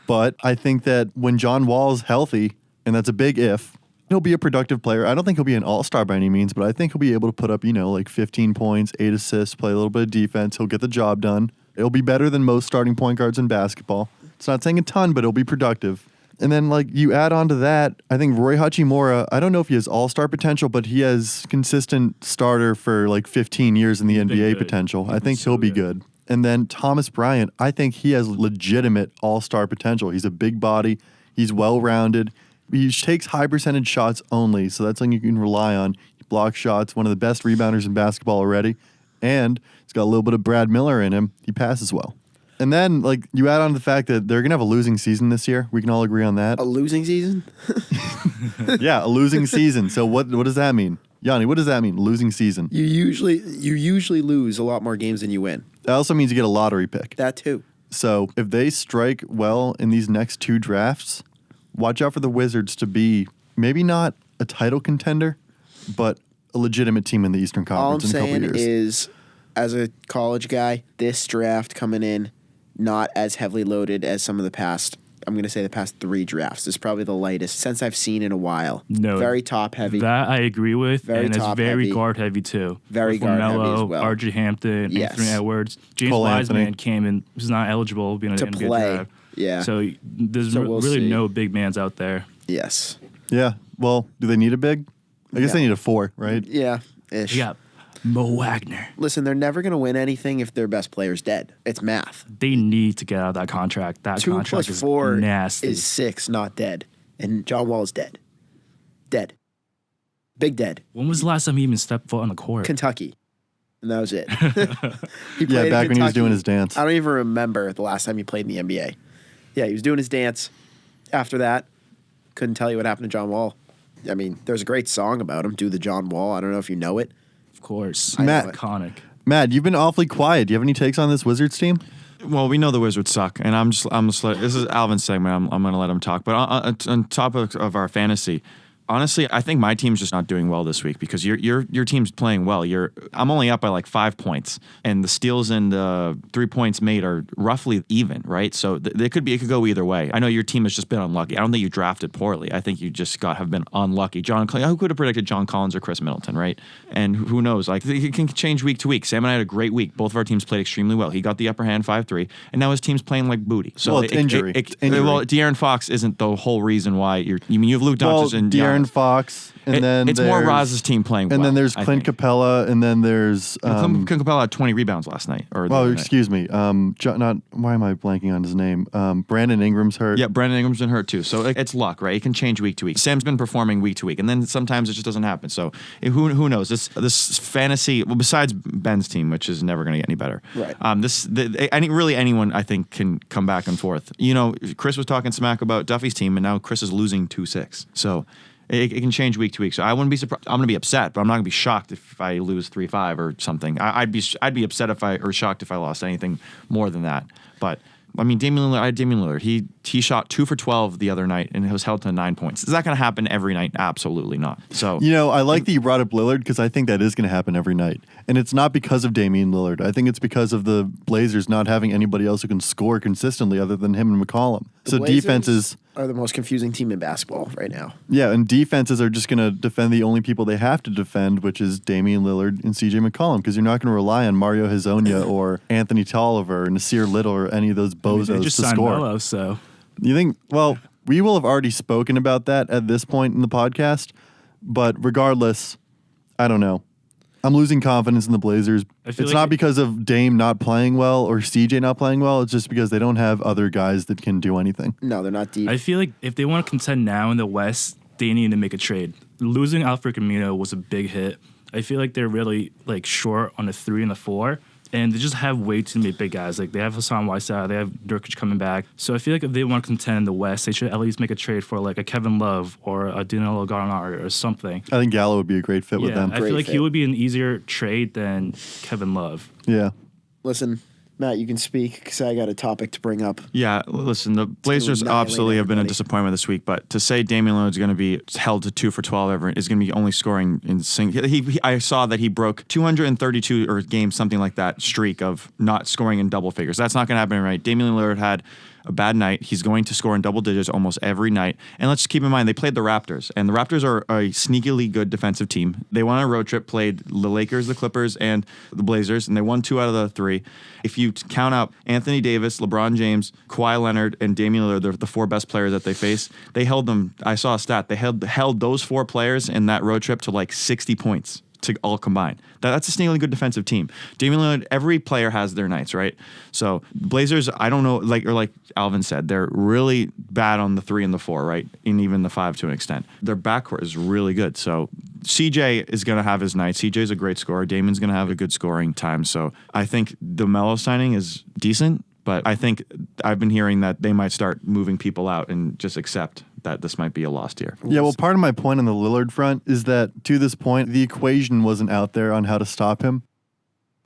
But I think that when John Wall's healthy, and that's a big if, he'll be a productive player. I don't think he'll be an all-star by any means, but I think he'll be able to put up, like 15 points, 8 assists, play a little bit of defense. He'll get the job done. It'll be better than most starting point guards in basketball. It's not saying a ton, but it'll be productive. And then, you add on to that, I think Roy Hachimura, I don't know if he has all-star potential, but he has consistent starter for 15 years in the NBA good. potential. I He's think so he'll be good. good. And then Thomas Bryant, I think he has legitimate all-star potential. He's a big body. He's well-rounded. He takes high percentage shots only, so that's something you can rely on. He blocks shots, one of the best rebounders in basketball already. And he's got a little bit of Brad Miller in him. He passes well. And then, you add on the fact that they're going to have a losing season this year. We can all agree on that. A losing season? Yeah, a losing season. So what does that mean? Yanni, what does that mean, losing season? You usually lose a lot more games than you win. That also means you get a lottery pick. That too. So if they strike well in these next 2 drafts, watch out for the Wizards to be maybe not a title contender, but a legitimate team in the Eastern All I'm Conference in a saying couple years. is, as a college guy, this draft coming in, not as heavily loaded as some of the past. I'm going to say the past 3 drafts. This is probably the lightest since I've seen in a while. No. Very top heavy. That I agree with, Very and it's top very heavy. guard heavy too. Very With guard heavy LaMelo, as well. RJ Hampton, Yes. Anthony Edwards, James Cole Wiseman Anthony. came and was not eligible being in To the NBA play. draft. Yeah. So there's So we'll really see. no big mans out there. Yes. Yeah. Well, do they need a big? I guess Yeah. they need a 4, right? Yeah. Ish. You got Mo Wagner. Listen, they're never going to win anything if their best player's dead. It's math. They need to get out of that contract. That 2 contract plus is 4 nasty. is 6, not dead. And John Wall is dead. Dead. Big dead. When was the last time he even stepped foot on the court? Kentucky. And that was it. He Yeah, played in back when he was Kentucky. doing his dance. I don't even remember the last time he played in the NBA. Yeah, he was doing his dance. After that, couldn't tell you what happened to John Wall. I mean, there's a great song about him, Do the John Wall. I don't know if you know it. Of course. Matt. Iconic. Matt, you've been awfully quiet. Do you have any takes on this Wizards team? Well, we know the Wizards suck, and this is Alvin's segment. I'm going to let him talk. But on top of our fantasy, Honestly, I think my team's just not doing well this week because your team's playing well. I'm only up by like 5 points, and the steals and the 3 points made are roughly even, right? So it could go either way. I know your team has just been unlucky. I don't think you drafted poorly. I think you just have been unlucky. Who could have predicted John Collins or Chris Middleton, right? And who knows? Like it can change week to week. Sam and I had a great week. Both of our teams played extremely well. He got the upper hand 5-3, and now his team's playing like booty. So it's injury. Well, De'Aaron Fox isn't the whole reason why you have Luke Doncic and De'Aaron Fox, and then it's more Roz's team playing well. And then there's Clint Capella, and then there's Clint Capella had 20 rebounds last night. Excuse me. Why am I blanking on his name? Brandon Ingram's hurt. Yeah, Brandon Ingram's been hurt too. So it's luck, right? It can change week to week. Sam's been performing week to week, and then sometimes it just doesn't happen. So who knows? This fantasy. Well, besides Ben's team, which is never going to get any better. Right. Anyone I think can come back and forth. Chris was talking smack about Duffy's team, and now Chris is losing 2-6. So it can change week to week. So I wouldn't be surprised. I'm going to be upset, but I'm not going to be shocked if I lose 3-5 or something. I'd be upset or shocked if I lost anything more than that. But I mean, Damian Lillard. He shot 2 for 12 the other night and it was held to 9 points. Is that going to happen every night? Absolutely not. So I like that you brought up Lillard because I think that is going to happen every night, and it's not because of Damian Lillard. I think it's because of the Blazers not having anybody else who can score consistently other than him and McCollum. So defenses are the most confusing team in basketball right now. Yeah, and defenses are just going to defend the only people they have to defend, which is Damian Lillard and CJ McCollum, because you're not going to rely on Mario Hezonja or Anthony Tolliver or Nasir Little or any of those bozos they just to signed score. Melo, so You think? Well, we will have already spoken about that at this point in the podcast, but regardless, I don't know. I'm losing confidence in the Blazers. It's not because of Dame not playing well or CJ not playing well. It's just because they don't have other guys that can do anything. No, they're not deep. I feel like if they want to contend now in the West, they need to make a trade. Losing Alfred Camino was a big hit. I feel like they're really short on the 3 and the 4. And they just have way too many big guys. Like, they have Hassan Whiteside, they have Nurkic coming back. So I feel like if they want to contend in the West, they should at least make a trade for a Kevin Love or a Danilo Gallinari or something. I think Gallo would be a great fit with them. I feel like he would be an easier trade than Kevin Love. Yeah. Listen, Matt, you can speak because I got a topic to bring up. Yeah, listen, the Blazers absolutely have been a disappointment this week, but to say Damian Lillard's going to be held to 2 for 12 is going to be only scoring in single. I saw that he broke 232 or games, something like that, streak of not scoring in double figures. That's not going to happen, right? Damian Lillard had a bad night. He's going to score in double digits almost every night. And let's keep in mind, they played the Raptors, and the Raptors are a sneakily good defensive team. They won a road trip, played the Lakers, the Clippers, and the Blazers, and they won 2 out of the 3. If you count up Anthony Davis, LeBron James, Kawhi Leonard, and Damian Lillard, they're the 4 best players that they face. They held them, I saw a stat, they held those 4 players in that road trip to 60 points. To all combined. That's a sneakily good defensive team. Damian Lillard, every player has their nights, right? So Blazers, I don't know, like Alvin said, they're really bad on the 3 and the 4, right? And even the 5 to an extent. Their backcourt is really good. So CJ is going to have his night. CJ is a great scorer. Damian's going to have a good scoring time. So I think the Melo signing is decent, but I think I've been hearing that they might start moving people out and just accept that this might be a lost year. Yeah, well, part of my point on the Lillard front is that to this point, the equation wasn't out there on how to stop him.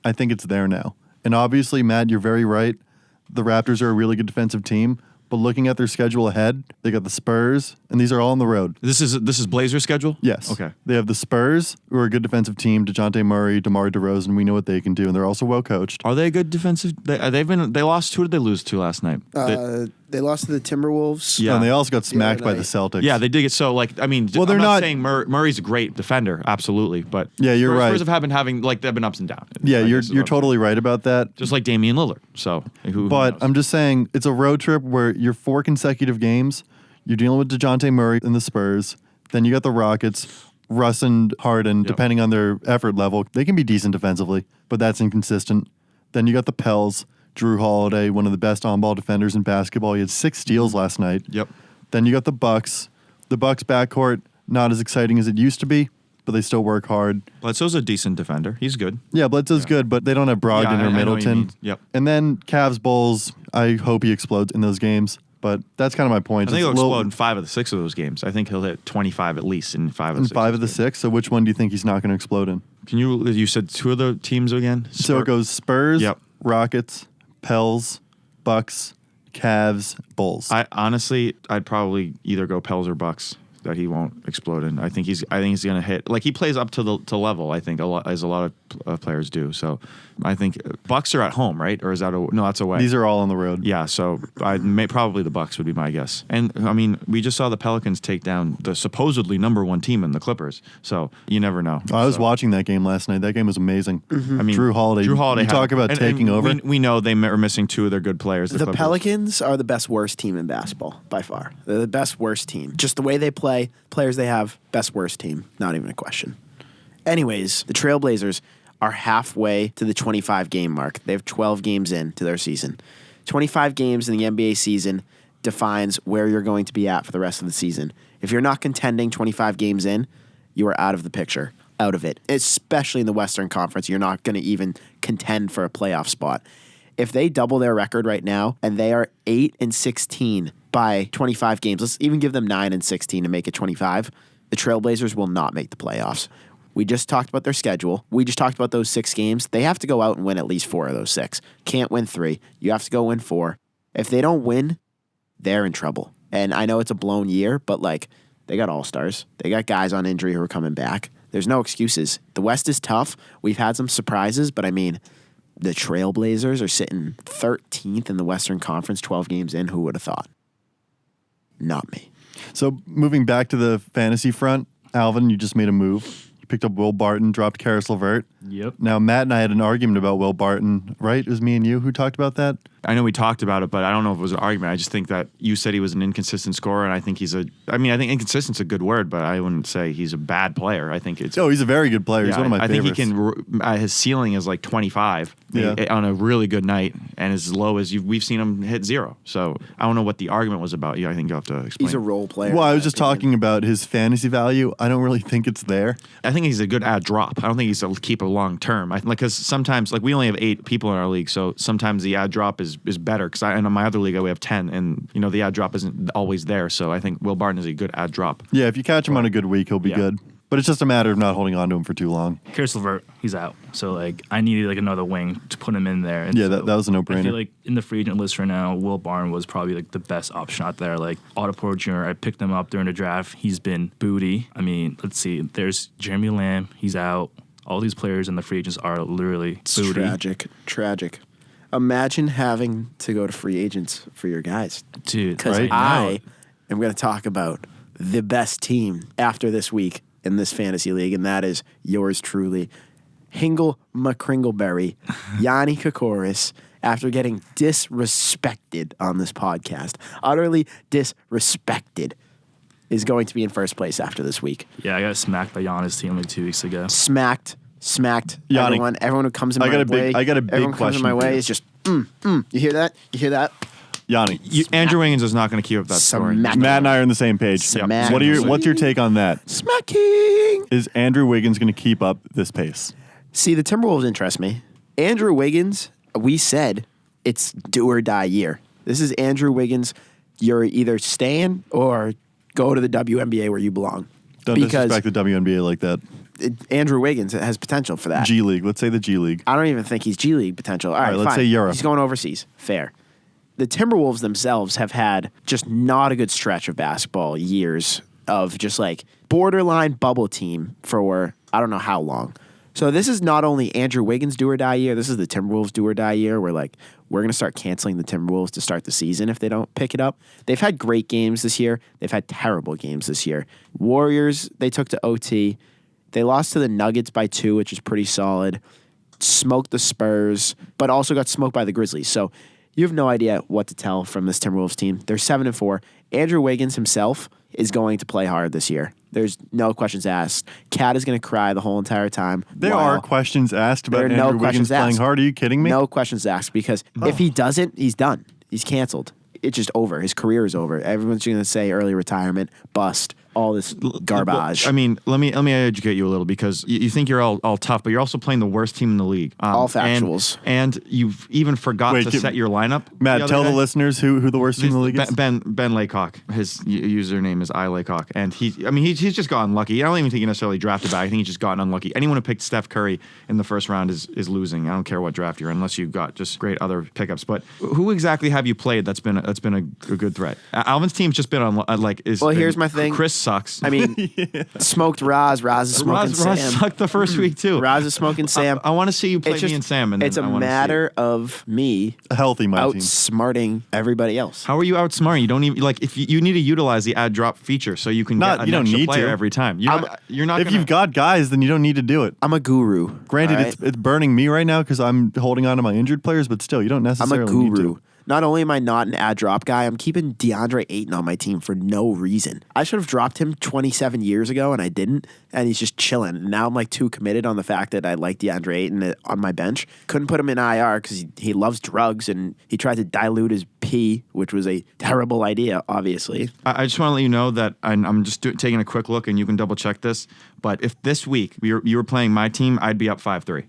I think it's there now. And obviously, Matt, you're very right. The Raptors are a really good defensive team. But looking at their schedule ahead, they got the Spurs, and these are all on the road. This is Blazers' schedule? Yes. Okay. They have the Spurs, who are a good defensive team. DeJounte Murray, DeMar DeRozan, we know what they can do, and they're also well coached. Are they a good defensive? They lost. Who did they lose to last night? They lost to the Timberwolves. Yeah, and they also got smacked by the Celtics. Yeah, they did get they're I'm not saying Murray's a great defender, absolutely, but yeah, you're right. Spurs have been having they've been ups and downs. Yeah, you're totally right about that. Just like Damian Lillard. So, who knows? I'm just saying it's a road trip where you're 4 consecutive games. You're dealing with DeJounte Murray and the Spurs. Then you got the Rockets, Russ and Harden. Yep. Depending on their effort level, they can be decent defensively, but that's inconsistent. Then you got the Pels. Drew Holiday, one of the best on-ball defenders in basketball. He had 6 steals last night. Yep. Then you got the Bucks. The Bucks backcourt, not as exciting as it used to be, but they still work hard. Bledsoe's a decent defender. He's good. Yeah, Bledsoe's good, but they don't have Brogdon or I know what you Middleton. mean. Yep. And then Cavs Bulls, I hope he explodes in those games. But that's kind of my point. I think he'll explode in 5 of the 6 of those games. I think he'll hit 25 at least in 5 of the 6. 5 of the 6? So which one do you think he's not going to explode in? You said 2 of the teams again? So it goes Spurs, Yep. Rockets, Pels, Bucks, Cavs, Bulls. I'd probably either go Pels or Bucks. that he won't explode in. I think he's going to hit. Like, he plays up to level, I think, as a lot of players do. So I think Bucks are at home, right? Or is that no, that's away. These are all on the road. Yeah, so probably the Bucks would be my guess. And I mean, we just saw the Pelicans take down the supposedly number one team in the Clippers. So you never know. I was watching that game last night. That game was amazing. Mm-hmm. I mean, Drew Holiday. You talk about taking over. We know they are missing two of their good players. The Pelicans are the best worst team in basketball by far. They're the best worst team. Just the way they play, players they have, best worst team. Not even a question. Anyways, the Trailblazers are halfway to the 25 game mark. They have 12 games into their season. 25 games in the NBA season defines where you're going to be at for the rest of the season. If you're not contending 25 games in, you are out of the picture, out of it. Especially in the Western Conference, you're not going to even contend for a playoff spot. If they double their record right now and they are 8-16 by 25 games, let's even give them 9-16 to make it 25, the Trailblazers will not make the playoffs. We just talked about their schedule. We just talked about those 6 games. They have to go out and win at least 4 of those 6. Can't win 3. You have to go win 4. If they don't win, they're in trouble. And I know it's a blown year, but like, they got all-stars. They got guys on injury who are coming back. There's no excuses. The West is tough. We've had some surprises, but I mean, the Trailblazers are sitting 13th in the Western Conference, 12 games in. Who would have thought? Not me. So moving back to the fantasy front, Alvin, you just made a move. You picked up Will Barton, dropped Karis LeVert. Yep. Now, Matt and I had an argument about Will Barton, right? It was me and you who talked about that? I know we talked about it, but I don't know if it was an argument. I just think that you said he was an inconsistent scorer, and I think I think inconsistent's a good word, but I wouldn't say he's a bad player. I think it's... Oh, he's a very good player. He's one of my favorites. I think he can... his ceiling is like 25 on a really good night, and as low as we've seen him hit 0. So I don't know what the argument was about. I think you'll have to explain. He's a role player. Well, I was just talking about his fantasy value. I don't really think it's there. I think he's a good ad drop. I don't think he's a keeper long term. Because sometimes, like, we only have 8 people in our league, so sometimes the ad drop is better. Because in my other league, we have 10, and the ad drop isn't always there. So I think Will Barton is a good ad drop. Yeah, if you catch him on a good week, he'll be good. But it's just a matter of not holding on to him for too long. Karis LeVert, he's out. So, like, I needed, like, another wing to put him in there. And yeah, so that was a no-brainer. I feel like in the free agent list right now, Will Barton was probably, like, the best option out there. Like, Otto Porter Jr., I picked him up during the draft. He's been booty. I mean, let's see. There's Jeremy Lamb. He's out. All these players and the free agents are literally booty. Tragic. Imagine having to go to free agents for your guys. Dude, because I am going to talk about the best team after this week in this fantasy league, and that is yours truly, Hingle McCringleberry, Yanni Kokoris, after getting disrespected on this podcast, utterly disrespected, is going to be in first place after this week. Yeah, I got smacked by Giannis' team like 2 weeks ago. Smacked. Yanni, everyone who comes in my way. I got a big everyone question comes in my for way you. is just, You hear that? Yanni. Andrew Wiggins is not going to keep up that scoring. Smack. Matt and I are on the same page. Smack. What's your take on that? Smacking. Is Andrew Wiggins going to keep up this pace? See, the Timberwolves interest me. Andrew Wiggins, we said it's do or die year. This is Andrew Wiggins. You're either staying or go to the WNBA where you belong. Don't disrespect the WNBA like that. Andrew Wiggins has potential for that. G League. Let's say the G League. I don't even think he's G League potential. All right, let's fine. say Europe. He's going overseas. Fair. The Timberwolves themselves have had just not a good stretch of basketball years of just like borderline bubble team for I don't know how long. So this is not only Andrew Wiggins' do or die year, this is the Timberwolves' do or die year where like we're going to start canceling the Timberwolves to start the season if they don't pick it up. They've had great games this year. They've had terrible games this year. Warriors, they took to OT. They lost to the Nuggets by 2, which is pretty solid. Smoked the Spurs, but also got smoked by the Grizzlies. So you have no idea what to tell from this Timberwolves team. They're 7-4. Andrew Wiggins himself is going to play hard this year. There's no questions asked. Cat is going to cry the whole entire time. There are questions asked about Andrew Wiggins playing hard. Are you kidding me? No questions asked because if he doesn't, he's done. He's canceled. It's just over. His career is over. Everyone's going to say early retirement, bust, all this garbage. I mean, let me educate you a little because you think you're all tough, but you're also playing the worst team in the league. All factuals. And you've even forgot to set your lineup. Matt, tell the listeners who the worst team in the league is. Ben Laycock. His username is iLaycock. And he's just gotten lucky. I don't even think he necessarily drafted back. I think he's just gotten unlucky. Anyone who picked Steph Curry in the first round is losing. I don't care what draft you're in unless you've got just great other pickups. But who exactly have you played that's been a good threat? Alvin's team's just been on here's my thing. Chris sucks. I mean, smoked Raz. Raz is smoking Raz Sam. sucked the first week too. Raz is smoking Sam. I want to see you play It's me just- and Sam, and It's then a I wanna see matter it. of me A healthy my team. outsmarting everybody else. How are you outsmarting? You don't even like if you need to utilize the add drop feature so you can Not- get an you don't extra need player to. every time. You're not. If you've got guys, then you don't need to do it. I'm a guru. Granted, all right? it's burning me right now because I'm holding on to my injured players, but still, you don't I'm a necessarily need guru. to. Not only am I not an ad drop guy, I'm keeping DeAndre Ayton on my team for no reason. I should have dropped him 27 years ago, and I didn't, and he's just chilling. And now I'm like too committed on the fact that I like DeAndre Ayton on my bench. Couldn't put him in IR because he loves drugs, and he tried to dilute his pee, which was a terrible idea, obviously. I just want to let you know that I'm just taking a quick look, and you can double check this. But if this week you were playing my team, I'd be up 5-3.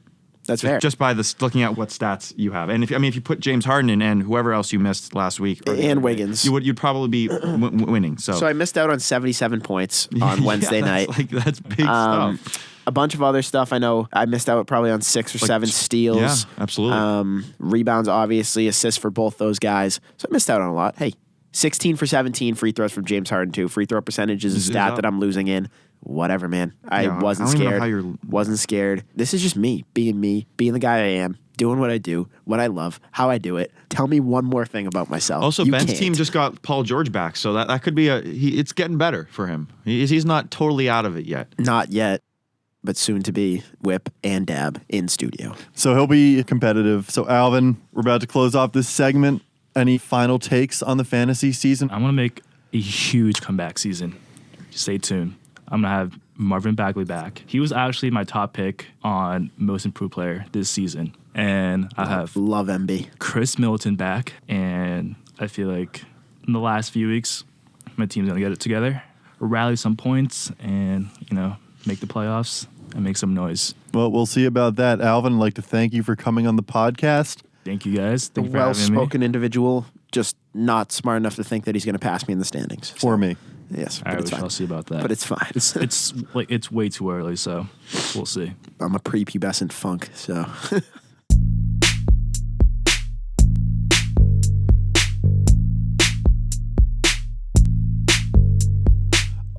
That's fair. Just by looking at what stats you have, and if you put James Harden in and whoever else you missed last week, or the And other day, Wiggins. you'd probably be winning. So I missed out on 77 points on Wednesday night. That's big stuff. A bunch of other stuff. I know I missed out probably on 6 or 7 steals. Yeah, absolutely. Rebounds, obviously, assists for both those guys. So I missed out on a lot. Hey, 16 for 17 free throws from James Harden too. Free throw percentage is a stat that I'm losing in. Whatever, man. I wasn't I don't even know scared. how you're- Wasn't scared. This is just me, being the guy I am, doing what I do, what I love, how I do it. Tell me one more thing about myself. Also, You Ben's can't. team just got Paul George back, so that could be it's getting better for him. He's not totally out of it yet. Not yet, but soon to be. Whip and Dab in studio. So he'll be competitive. So, Alvin, we're about to close off this segment. Any final takes on the fantasy season? I'm going to make a huge comeback season. Stay tuned. I'm going to have Marvin Bagley back. He was actually my top pick on most improved player this season. And I have Love MB. Chris Middleton back. And I feel like in the last few weeks, my team's going to get it together, rally some points, and, make the playoffs and make some noise. Well, we'll see about that. Alvin, I'd like to thank you for coming on the podcast. Thank you, guys. A Thank you for having me. well-spoken individual, just not smart enough to think that he's going to pass me in the standings. For me. Yes, All but right, it's we shall fine. see about that. But it's fine. It's way too early, so we'll see. I'm a prepubescent funk, so.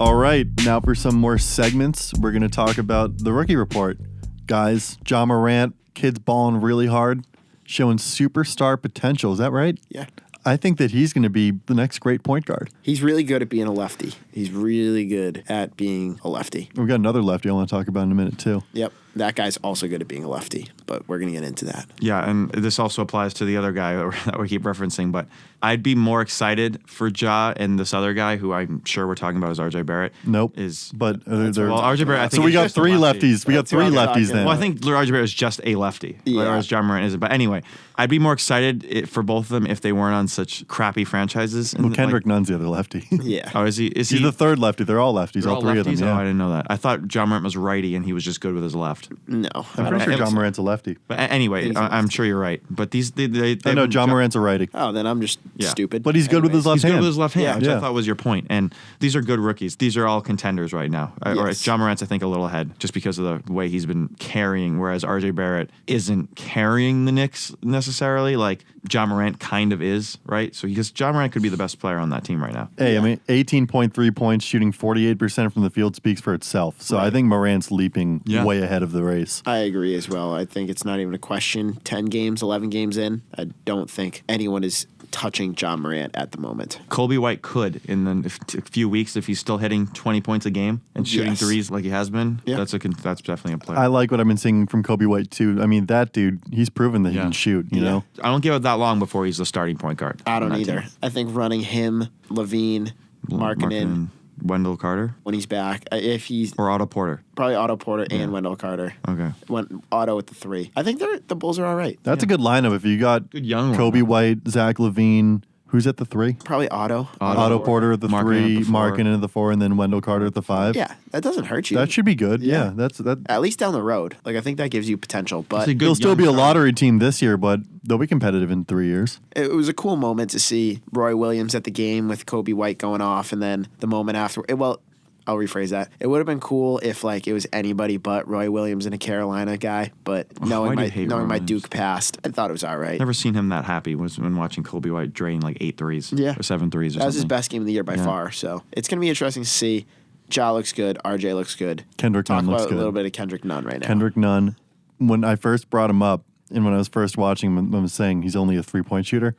All right, now for some more segments, we're going to talk about the rookie report. Guys, Ja Morant, kid's balling really hard, showing superstar potential. Is that right? Yeah. I think that he's going to be the next great point guard. He's really good at being a lefty. He's really good at being a lefty. We've got another lefty I want to talk about in a minute, too. Yep. That guy's also good at being a lefty, but we're going to get into that. Yeah, and this also applies to the other guy that we keep referencing, but I'd be more excited for Ja and this other guy, who I'm sure we're talking about is RJ Barrett. Nope. Is But well, RJ Barrett, I think so we is got just a 3 lefty. lefties. We got That's what 3 I'm lefties talking then. Well, I think RJ Barrett is just a lefty, Yeah. whereas Ja Morant isn't. But anyway, I'd be more excited for both of them if they weren't on such crappy franchises. Well, Kendrick Nunn's the other lefty. Yeah. Oh, is he? Is He's he the third lefty. They're all lefties, they're all 3 of them. lefties? Yeah. Oh, I didn't know that. I thought Ja Morant was righty and he was just good with his left. No. I'm pretty sure Ja Morant's a lefty. But anyway, He's a I'm sure you're right. But these, they I know Ja Morant's a righty. Oh, then I'm just Yeah. stupid. But he's good with his left He's good hand. with his left hand, Yeah. which I Yeah. thought was your point. And these are good rookies. These are all contenders right now. Or Yes. Ja Morant's, I think, a little ahead just because of the way he's been carrying, whereas RJ Barrett isn't carrying the Knicks necessarily. Like Ja Morant kind of is, right? So because Ja Morant could be the best player on that team right now. Hey, I mean, 18.3 points, shooting 48% from the field speaks for itself. So I think Morant's leaping Yeah. way ahead of the race. I agree as well. I think it's not even a question. 10 games, 11 games in, I don't think anyone is touching Ja Morant at the moment. Kobe White could in a few weeks if he's still hitting 20 points a game and shooting Yes. threes like he has been. Yeah. That's definitely a player. I like what I've been seeing from Kobe White, too. I mean, that dude, he's proven that he Yeah. can shoot, you know? I don't give it that long before he's the starting point guard. I don't on that either. team. I think running him, Levine, Markkinen, Wendell Carter when he's back, if he's or Otto Porter. probably Otto Porter and Wendell Carter. Okay. Went Otto with the 3. I think the Bulls are all right. That's a good lineup. If you got Good young Kobe one. White, Zach LaVine, who's at the 3? Probably Otto. Otto Porter at the Markkinen 3, at the 4. Markkinen at the 4, and then Wendell Carter at the 5. Yeah, that doesn't hurt you. That should be good. Yeah. Yeah, that's that. at least down the road. Like I think that gives you potential. But It's a good They'll still young be a starter. lottery team this year, but they'll be competitive in 3 years. it was a cool moment to see Roy Williams at the game with Kobe White going off, and then the moment after. Well, I'll rephrase that. It would have been cool if like it was anybody but Roy Williams and a Carolina guy. But why knowing do my you hate knowing Roy my Williams? Duke past, I thought it was all right. Never seen him that happy was when watching Kobe White drain like 8 threes. Yeah. Or 7 threes or That was his something. best game of the year by Yeah. far. So it's gonna be interesting to see. Ja looks good. RJ looks good. Kendrick Talk Nunn looks about good. a little bit of Kendrick Nunn right now. Kendrick Nunn, when I first brought him up and when I was first watching him, I was saying he's only a 3-point shooter.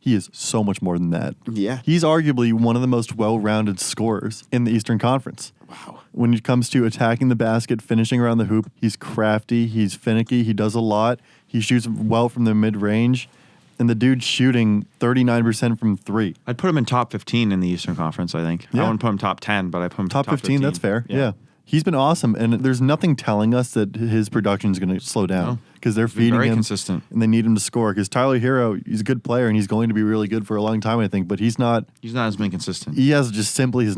He is so much more than that. Yeah. He's arguably one of the most well-rounded scorers in the Eastern Conference. Wow. When it comes to attacking the basket, finishing around the hoop, he's crafty, he's finicky, he does a lot. He shoots well from the mid-range. And the dude's shooting 39% from 3. I'd put him in top 15 in the Eastern Conference, I think. Yeah. I wouldn't put him top 10, but I put him Top 15, that's fair. Yeah. He's been awesome, and there's nothing telling us that his production is going to slow down because they're feeding very him consistent. and they need him to score. Because Tyler Hero, he's a good player and he's going to be really good for a long time, I think. But he's not. He's not as been consistent. He has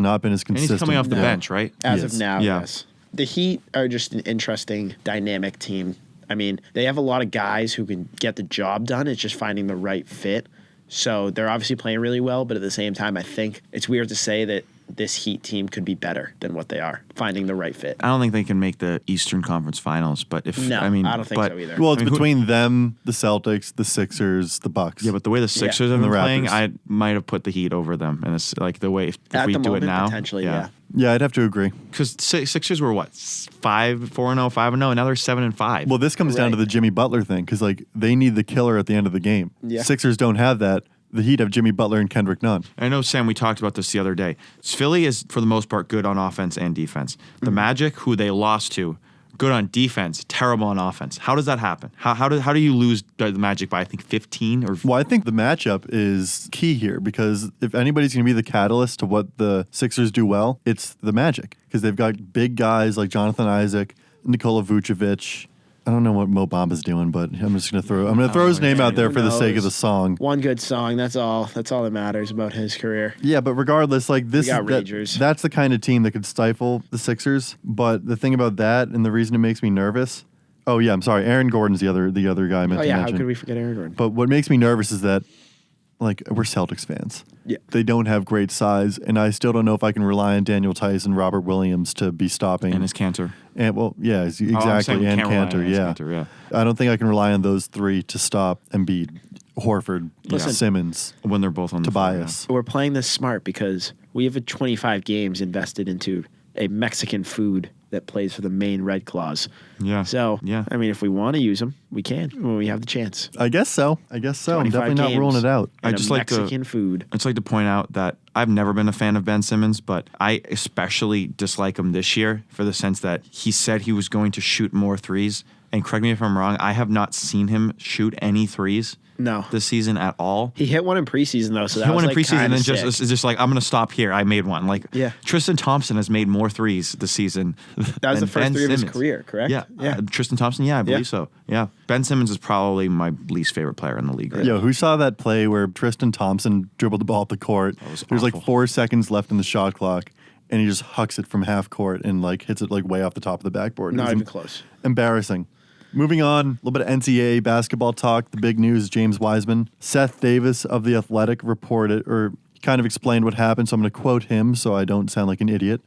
not been as And consistent. he's coming off the Yeah. bench, right? As Yes. of now, Yeah. yes. The Heat are just an interesting, dynamic team. I mean, they have a lot of guys who can get the job done. It's just finding the right fit. So they're obviously playing really well, but at the same time, I think it's weird to say that this Heat team could be better than what they are, finding the right fit. I don't think they can make the Eastern Conference Finals, but if No, I mean, I don't think but- so either. Well, it's I mean, between them, the Celtics, the Sixers, the Bucks. Yeah, but the way the Sixers have And been the playing, Raptors. I might have put the Heat over them, and it's like the way if At we the do moment, it now, potentially, yeah. Yeah, I'd have to agree. Because Sixers were what 4-0, 5-0, and now they're 7-5. Well, this comes down to Right. the Jimmy Butler thing because like they need the killer at the end of the game. Yeah. Sixers don't have that. The Heat have Jimmy Butler and Kendrick Nunn. I know, Sam, we talked about this the other day. Philly is, for the most part, good on offense and defense. The Magic, who they lost to, good on defense, terrible on offense. How does that happen? How do you lose the Magic by, I think, 15? Or Well, I think the matchup is key here because if anybody's going to be the catalyst to what the Sixers do well, it's the Magic because they've got big guys like Jonathan Isaac, Nikola Vucevic. I don't know what Mo Bamba's doing, but I'm just going to throw his name out there Who for the sake knows? of the song. One good song, that's all. That's all that matters about his career. Yeah, but regardless, like this, got Ragers. that's the kind of team that could stifle the Sixers. But the thing about that, and the reason it makes me nervous. Oh yeah, I'm sorry. Aaron Gordon's the other guy I meant Oh to yeah, mention. how could we forget Aaron Gordon? But what makes me nervous is that, like, we're Celtics fans. Yeah. They don't have great size, and I still don't know if I can rely on Daniel Tice and Robert Williams to be stopping. and his Cantor. And, well, yeah, I'm exactly, saying we and can't rely on Cantor, his yeah. Cantor, yeah. I don't think I can rely on those three to stop Embiid, Horford, Listen. Simmons, When they're both on the floor, Tobias. We're playing this smart because we have 25 games invested into a Mexican food that plays for the Maine Red Claws. Yeah. So, Yeah. I mean, if we want to use them, we can when we have the chance. I guess so. I'm 25 definitely not games ruling it out. and I just a like to- Mexican food. I'd just like to point out that I've never been a fan of Ben Simmons, but I especially dislike him this year for the sense that he said he was going to shoot more threes. And correct me if I'm wrong, I have not seen him shoot any threes No. this season at all. He hit one in preseason, though, so that He was won in like preseason kinda and sick. it's just like, I'm going to stop here. I made one. Like, Yeah. Tristan Thompson has made more threes this season. That was than the first Ben three of his Simmons. career, correct? Yeah. Yeah. Tristan Thompson, yeah, I believe Yeah. so. Yeah. Ben Simmons is probably my least favorite player in the league right Yo, now. who saw that play where Tristan Thompson dribbled the ball up the court? was There's like awful. 4 seconds left in the shot clock, and he just hucks it from half court and like hits it like way off the top of the backboard. It Not was even close. Embarrassing. Moving on, a little bit of NCAA basketball talk. The big news, James Wiseman. Seth Davis of The Athletic reported, or kind of explained what happened, so I'm going to quote him so I don't sound like an idiot.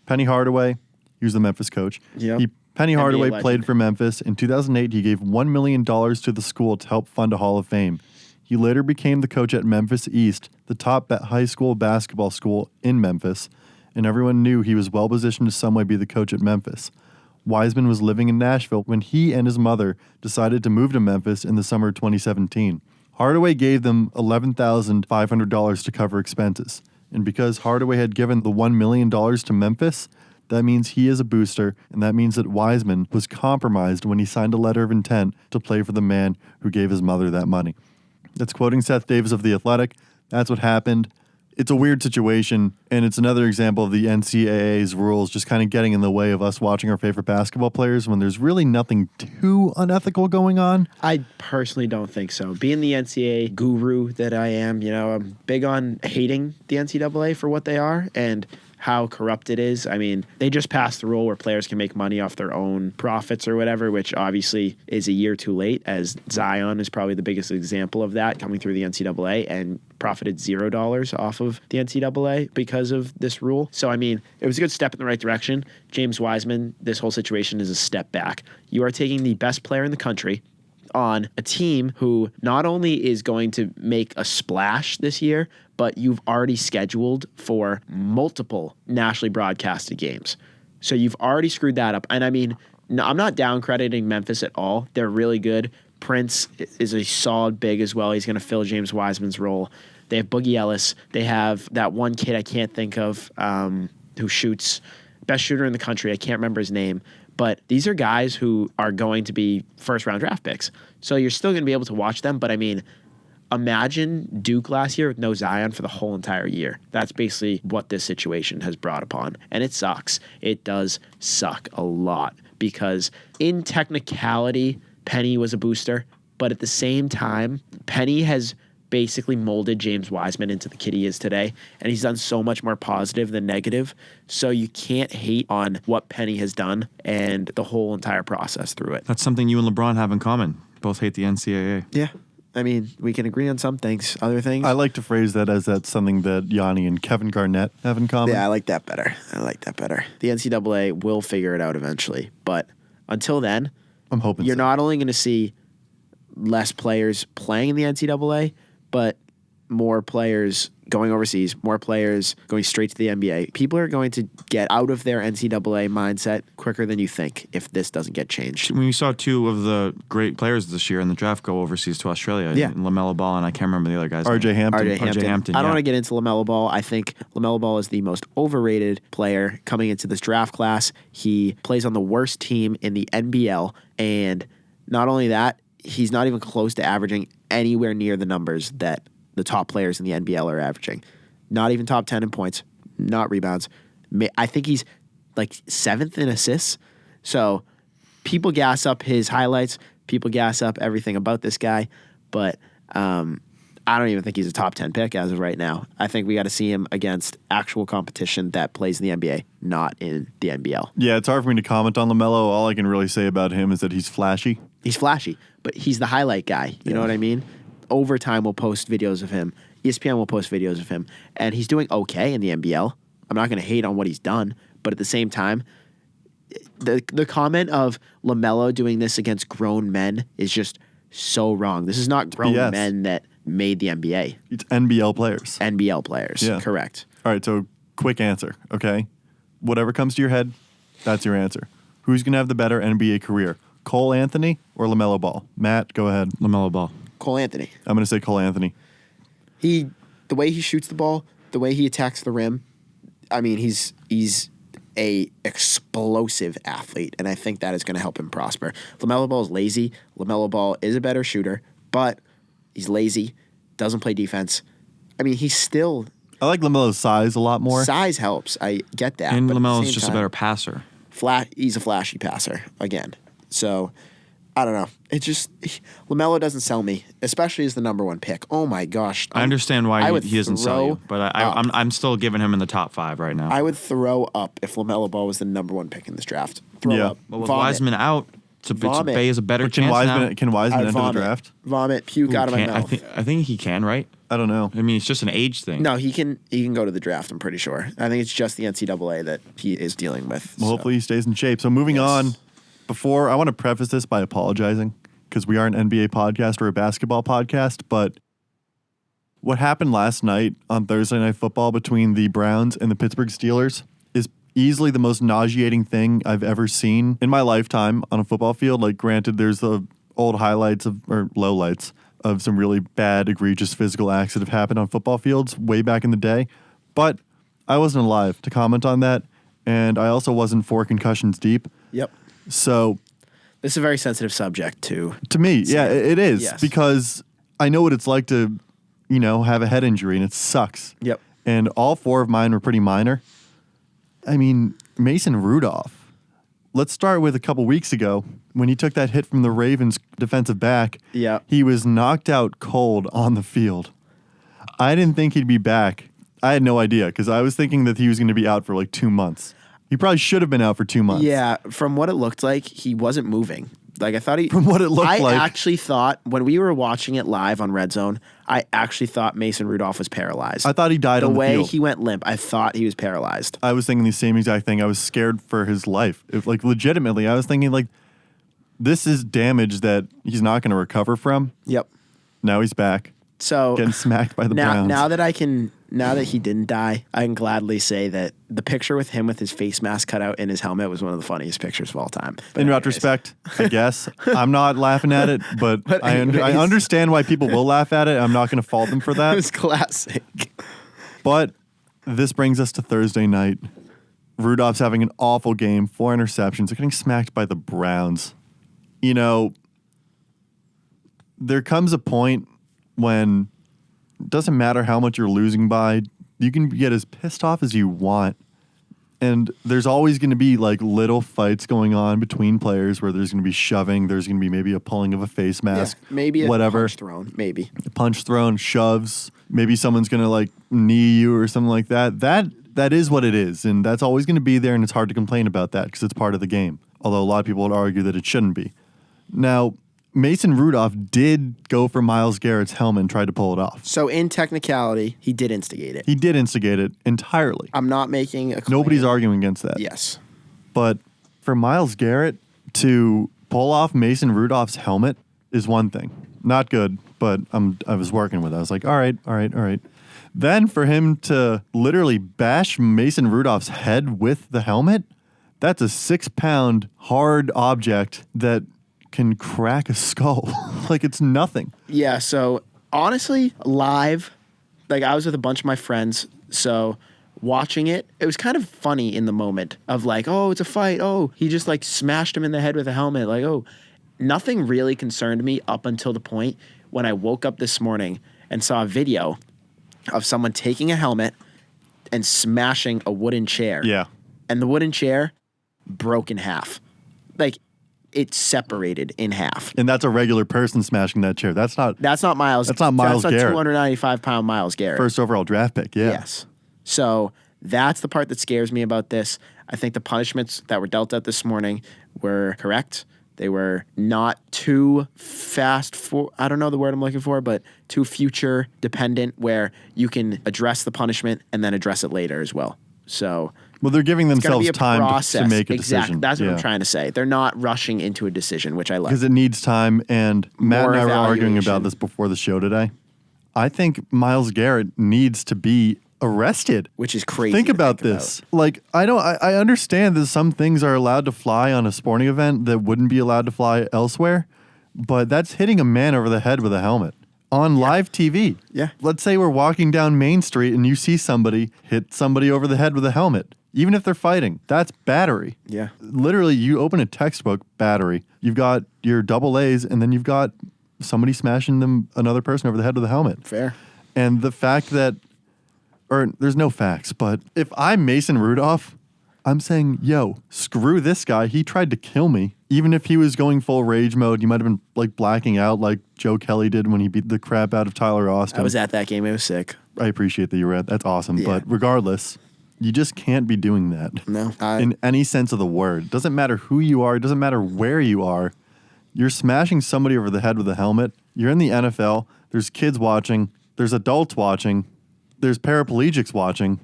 Penny Hardaway, he was the Memphis coach. Yep. Penny NBA Hardaway legend. played for Memphis. In 2008, he gave $1 million to the school to help fund a Hall of Fame. He later became the coach at Memphis East, the top high school basketball school in Memphis, and everyone knew he was well positioned to some way be the coach at Memphis. Wiseman was living in Nashville when he and his mother decided to move to Memphis in the summer of 2017. Hardaway gave them $11,500 to cover expenses. And because Hardaway had given the $1 million to Memphis, that means he is a booster, and that means that Wiseman was compromised when he signed a letter of intent to play for the man who gave his mother that money. That's quoting Seth Davis of The Athletic. That's what happened. It's a weird situation, and it's another example of the NCAA's rules just kind of getting in the way of us watching our favorite basketball players when there's really nothing too unethical going on. I personally don't think so. Being the NCAA guru that I am, I'm big on hating the NCAA for what they are and how corrupt it is. I mean, they just passed the rule where players can make money off their own profits or whatever, which obviously is a year too late, as Zion is probably the biggest example of that coming through the NCAA and profited $0 off of the NCAA because of this rule. So, I mean, it was a good step in the right direction. James Wiseman, this whole situation is a step back. You are taking the best player in the country on a team who not only is going to make a splash this year, but you've already scheduled for multiple nationally broadcasted games. So you've already screwed that up. And I mean, no, I'm not downcrediting Memphis at all. They're really good. Prince is a solid big as well. He's going to fill James Wiseman's role. They have Boogie Ellis. They have that one kid I can't think of who shoots, best shooter in the country. I can't remember his name. But these are guys who are going to be first-round draft picks. So you're still going to be able to watch them. But, I mean, imagine Duke last year with no Zion for the whole entire year. That's basically what this situation has brought upon. And it sucks. It does suck a lot because in technicality, Penny was a booster. But at the same time, Penny has basically molded James Wiseman into the kid he is today. And he's done so much more positive than negative. So you can't hate on what Penny has done and the whole entire process through it. That's something you and LeBron have in common. Both hate the NCAA. Yeah. I mean, we can agree on some things. Other things? I like to phrase that as that's something that Yanni and Kevin Garnett have in common. Yeah, I like that better. The NCAA will figure it out eventually. But until then, I'm hoping you're so. not only going to see less players playing in the NCAA, but more players going overseas, more players going straight to the NBA. People are going to get out of their NCAA mindset quicker than you think if this doesn't get changed. We saw two of the great players this year in the draft go overseas to Australia. Yeah. LaMelo Ball, and I can't remember the other guy's RJ name. Hampton. RJ Hampton. I don't want to get into LaMelo Ball. I think LaMelo Ball is the most overrated player coming into this draft class. He plays on the worst team in the NBL, and not only that, he's not even close to averaging anywhere near the numbers that the top players in the NBL are averaging. Not even top 10 in points, not rebounds. I think he's like 7th in assists. So people gas up his highlights. People gas up everything about this guy. But I don't even think he's a top 10 pick as of right now. I think we got to see him against actual competition that plays in the NBA, not in the NBL. Yeah, it's hard for me to comment on LaMelo. All I can really say about him is that he's flashy. He's flashy, but he's the highlight guy. You know what I mean? Overtime will post videos of him. ESPN will post videos of him. And he's doing okay in the NBL. I'm not going to hate on what he's done. But at the same time, the comment of LaMelo doing this against grown men is just so wrong. This is not grown BS. men that made the NBA. It's NBL players. NBL players. Yeah. Correct. All right, so quick answer, okay? Whatever comes to your head, that's your answer. Who's going to have the better NBA career? Cole Anthony or LaMelo Ball? Matt, go ahead. LaMelo Ball. Cole Anthony. I'm going to say Cole Anthony. The way he shoots the ball, the way he attacks the rim, I mean, he's a explosive athlete, and I think that is going to help him prosper. LaMelo Ball is lazy. LaMelo Ball is a better shooter, but he's lazy, doesn't play defense. I mean, he's still... I like LaMelo's size a lot more. Size helps. I get that. And but at the LaMelo's same just time, a better passer. He's a flashy passer, again. So... I don't know. It just LaMelo doesn't sell me, especially as the number one pick. Oh my gosh! I understand why would he doesn't sell you, throw but up. I'm still giving him in the top 5 right now. I would throw up if LaMelo Ball was the number one pick in this draft. Throw Yeah. up. But with Vomit. Wiseman out, Vomit. Bay is a better But can chance now. Wiseman I'd enter the vomit. draft? Vomit. Puke out of my mouth. I think he can, right? I don't know. I mean, it's just an age thing. No, he can go to the draft, I'm pretty sure. I think it's just the NCAA that he is dealing with. Well, so. hopefully he stays in shape. So moving on, I want to preface this by apologizing because we are an NBA podcast or a basketball podcast, but what happened last night on Thursday Night Football between the Browns and the Pittsburgh Steelers is easily the most nauseating thing I've ever seen in my lifetime on a football field. Like, granted, there's the old highlights or lowlights of some really bad, egregious physical acts that have happened on football fields way back in the day, but I wasn't alive to comment on that, and I also wasn't 4 concussions deep. Yep. So This is a very sensitive subject, too. to me, yeah, it is Yes. because I know what it's like to, have a head injury, and it sucks. Yep. And all 4 of mine were pretty minor. I mean, Mason Rudolph. Let's start with a couple weeks ago when he took that hit from the Ravens defensive back. Yeah. He was knocked out cold on the field. I didn't think he'd be back. I had no idea because I was thinking that he was going to be out for like 2 months. He probably should have been out for 2 months. Yeah, from what it looked like, he wasn't moving. Like, I thought he... From what it looked like. I actually thought, when we were watching it live on Red Zone, I actually thought Mason Rudolph was paralyzed. I thought he died on the way field. he went limp, I thought he was paralyzed. I was thinking the same exact thing. I was scared for his life. Legitimately, I was thinking, this is damage that he's not going to recover from. Yep. Now he's back. So getting smacked by the Browns. Now that he didn't die, I can gladly say that the picture with him with his face mask cut out in his helmet was one of the funniest pictures of all time. But in anyways. retrospect, I guess I'm not laughing at it, but I understand why people will laugh at it. I'm not going to fault them for It that. was classic. But this brings us to Thursday night. Rudolph's having an awful game, 4 interceptions. They're getting smacked by the Browns. You know, there comes a point when it doesn't matter how much you're losing by, you can get as pissed off as you want. And there's always going to be like little fights going on between players where there's going to be shoving, there's going to be maybe a pulling of a face mask, maybe whatever. A punch thrown, maybe. A punch thrown, shoves, maybe someone's going to like knee you or something like that. That is what it is, and that's always going to be there, and it's hard to complain about that because it's part of the game. Although a lot of people would argue that it shouldn't be. Now, Mason Rudolph did go for Myles Garrett's helmet and tried to pull it off. So in technicality, he did instigate it. He did instigate it entirely. I'm not making a claim. Nobody's arguing against that. Yes. But for Myles Garrett to pull off Mason Rudolph's helmet is one thing. Not good, but I was working with it. I was like, all right. Then for him to literally bash Mason Rudolph's head with the helmet, that's a 6-pound hard object that can crack a skull. Like it's nothing. Yeah, so honestly, live, like I was with a bunch of my friends, so watching it, it was kind of funny in the moment of like, oh, it's a fight. Oh, he just like smashed him in the head with a helmet. Like, oh, nothing really concerned me up until the point when I woke up this morning and saw a video of someone taking a helmet and smashing a wooden chair. Yeah. And the wooden chair broke in half. Like, it separated in half. And that's a regular person smashing that chair. That's not Myles. That's not Myles Garrett. Garrett. 295-pound Myles Garrett. First overall draft pick, yeah. Yes. So that's the part that scares me about this. I think the punishments that were dealt out this morning were correct. They were not too fast for, I don't know the word I'm looking for, but too future dependent where you can address the punishment and then address it later as well. So well, they're giving it's gonna themselves be a time process. to make a Exactly. decision. That's what Yeah. I'm trying to say. They're not rushing into a decision, which I like. Because it needs time, and Matt More and I were arguing evaluation. about this before the show today. I think Myles Garrett needs to be arrested. Which is crazy. Think to about this. Like, I understand that some things are allowed to fly on a sporting event that wouldn't be allowed to fly elsewhere, but that's hitting a man over the head with a helmet on live TV. Yeah. Let's say we're walking down Main Street and you see somebody hit somebody over the head with a helmet. Even if they're fighting, that's battery. Yeah. Literally, you open a textbook, battery. You've got your double A's, and then you've got somebody smashing another person over the head with a helmet. Fair. And the fact that, or there's no facts, but if I'm Mason Rudolph, I'm saying, yo, screw this guy. He tried to kill me. Even if he was going full rage mode, you might have been like blacking out like Joe Kelly did when he beat the crap out of Tyler Austin. I was at that game. It was sick. I appreciate that you were at. That's awesome. Yeah. But regardless, you just can't be doing that. No. In any sense of the word. It doesn't matter who you are. It doesn't matter where you are. You're smashing somebody over the head with a helmet. You're in the NFL. There's kids watching. There's adults watching. There's paraplegics watching.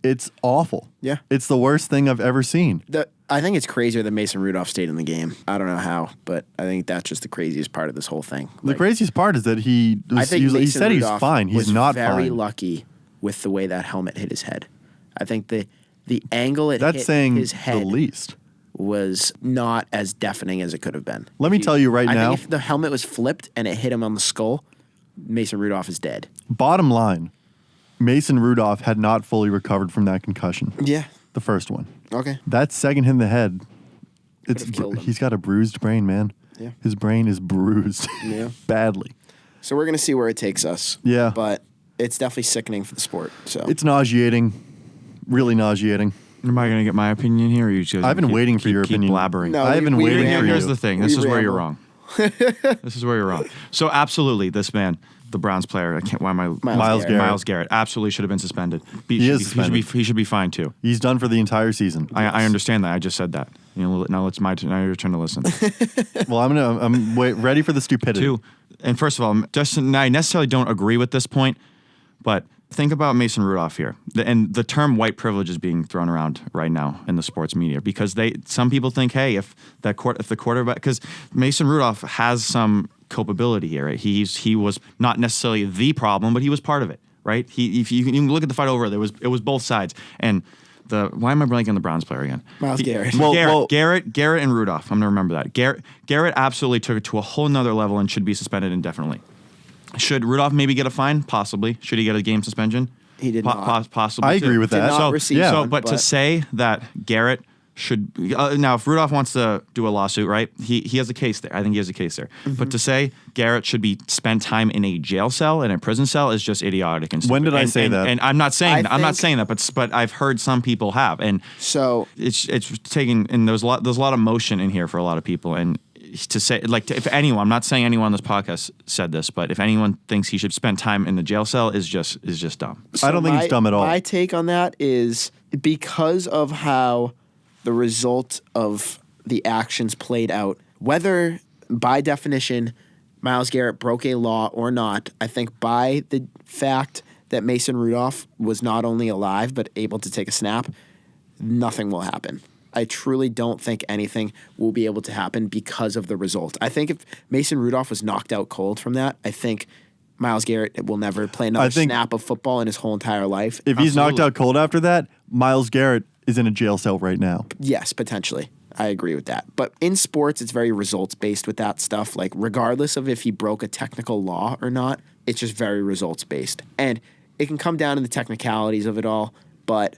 It's awful. Yeah. It's the worst thing I've ever seen. I think it's crazier that Mason Rudolph stayed in the game. I don't know how, but I think that's just the craziest part of this whole thing. The craziest part is that he said he's fine. He's was not very fine. lucky with the way that helmet hit his head. I think the angle it That's hit saying his head the least. was not as deafening as it could have been. Let me tell you right I now. think if the helmet was flipped and it hit him on the skull, Mason Rudolph is dead. Bottom line, Mason Rudolph had not fully recovered from that concussion. Yeah. The first one. Okay. That second hit in the head, Could've killed him. he's got a bruised brain, man. Yeah. His brain is bruised. Yeah. Badly. So we're gonna see where it takes us. Yeah. But it's definitely sickening for the sport. So It's nauseating. Really nauseating. Am I going to get my opinion here? Or are you just gonna I've been keep- waiting for your keep opinion. blabbering. No, I've been we waiting ran- for Here's you. the thing. This We is where you're ramble. wrong. This is where you're wrong. So absolutely, this man, the Browns player, I can't. Why am I? Myles Garrett. Myles Garrett absolutely should have been suspended. He should be fined too. He's done for the entire season. I understand that. I just said that. You know, now it's my turn. Now your turn to listen. Well, I'm ready for the stupidity. Two, and first of all, Justin, I necessarily don't agree with this point, but think about Mason Rudolph here, and the term white privilege is being thrown around right now in the sports media because some people think, hey, if the quarterback, because Mason Rudolph has some culpability here. Right? He was not necessarily the problem, but he was part of it. Right? If you can look at the fight over, it was both sides. And why am I blanking on the Browns player again? Myles Garrett. Garrett and Rudolph. I'm gonna remember that. Garrett absolutely took it to a whole nother level and should be suspended indefinitely. Should Rudolph maybe get a fine? Possibly. Should he get a game suspension? He did not. Possibly. I agree with that. But to say that Garrett should now, if Rudolph wants to do a lawsuit, right? He has a case there. I think he has a case there. Mm-hmm. But to say Garrett should be spend time in a jail cell and a prison cell is just idiotic. And when did I say that? And I'm not saying that, but I've heard some people have, and so it's taking, and there's a lot of motion in here for a lot of people, and to say if anyone, I'm not saying anyone on this podcast said this, but if anyone thinks he should spend time in the jail cell is just dumb. So I don't think it's dumb at all. My take on that is because of how the result of the actions played out, whether by definition Myles Garrett broke a law or not, I think by the fact that Mason Rudolph was not only alive but able to take a snap, nothing will happen. I truly don't think anything will be able to happen because of the result. I think if Mason Rudolph was knocked out cold from that, I think Myles Garrett will never play another snap of football in his whole entire life. If he's knocked out cold after that, Myles Garrett is in a jail cell right now. Yes, potentially. I agree with that. But in sports, it's very results-based with that stuff. Like, regardless of if he broke a technical law or not, it's just very results-based. And it can come down to the technicalities of it all, but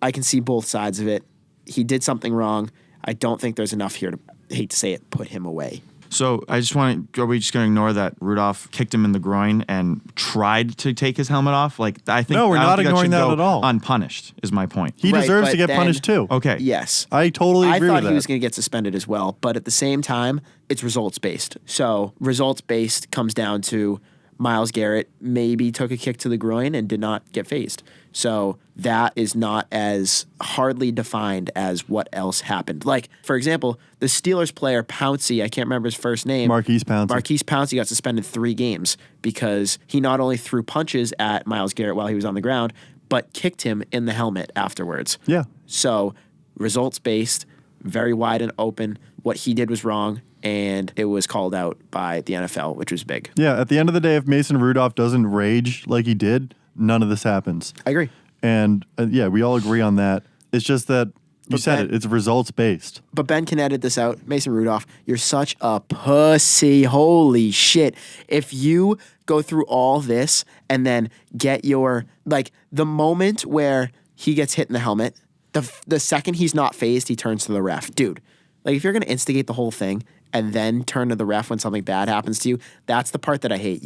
I can see both sides of it. He did something wrong. I don't think there's enough here to, hate to say it, put him away. So are we just going to ignore that Rudolph kicked him in the groin and tried to take his helmet off? Like, I think no, we're not ignoring that at all. Unpunished is my point. He deserves to get punished too. Okay. Yes. I totally agree with that. I thought he was going to get suspended as well, but at the same time, it's results-based. So results-based comes down to Myles Garrett maybe took a kick to the groin and did not get phased. So that is not as hardly defined as what else happened. Like, for example, the Steelers player Pouncey, I can't remember his first name. Marquise Pouncey got suspended 3 games because he not only threw punches at Myles Garrett while he was on the ground, but kicked him in the helmet afterwards. Yeah. So results-based, very wide and open. What he did was wrong, and it was called out by the NFL, which was big. Yeah, at the end of the day, if Mason Rudolph doesn't rage like he did, none of this happens. I agree. And yeah, we all agree on that. It's just that you said it's results based. But Ben can edit this out. Mason Rudolph, you're such a pussy. Holy shit. If you go through all this and then get your, like, the moment where he gets hit in the helmet, the second he's not phased, he turns to the ref. Dude, like, if you're going to instigate the whole thing and then turn to the ref when something bad happens to you, that's the part that I hate.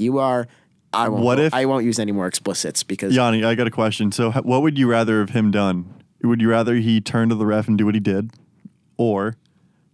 I won't use any more explicits because... Yanni, I got a question. So what would you rather have him done? Would you rather he turn to the ref and do what he did, or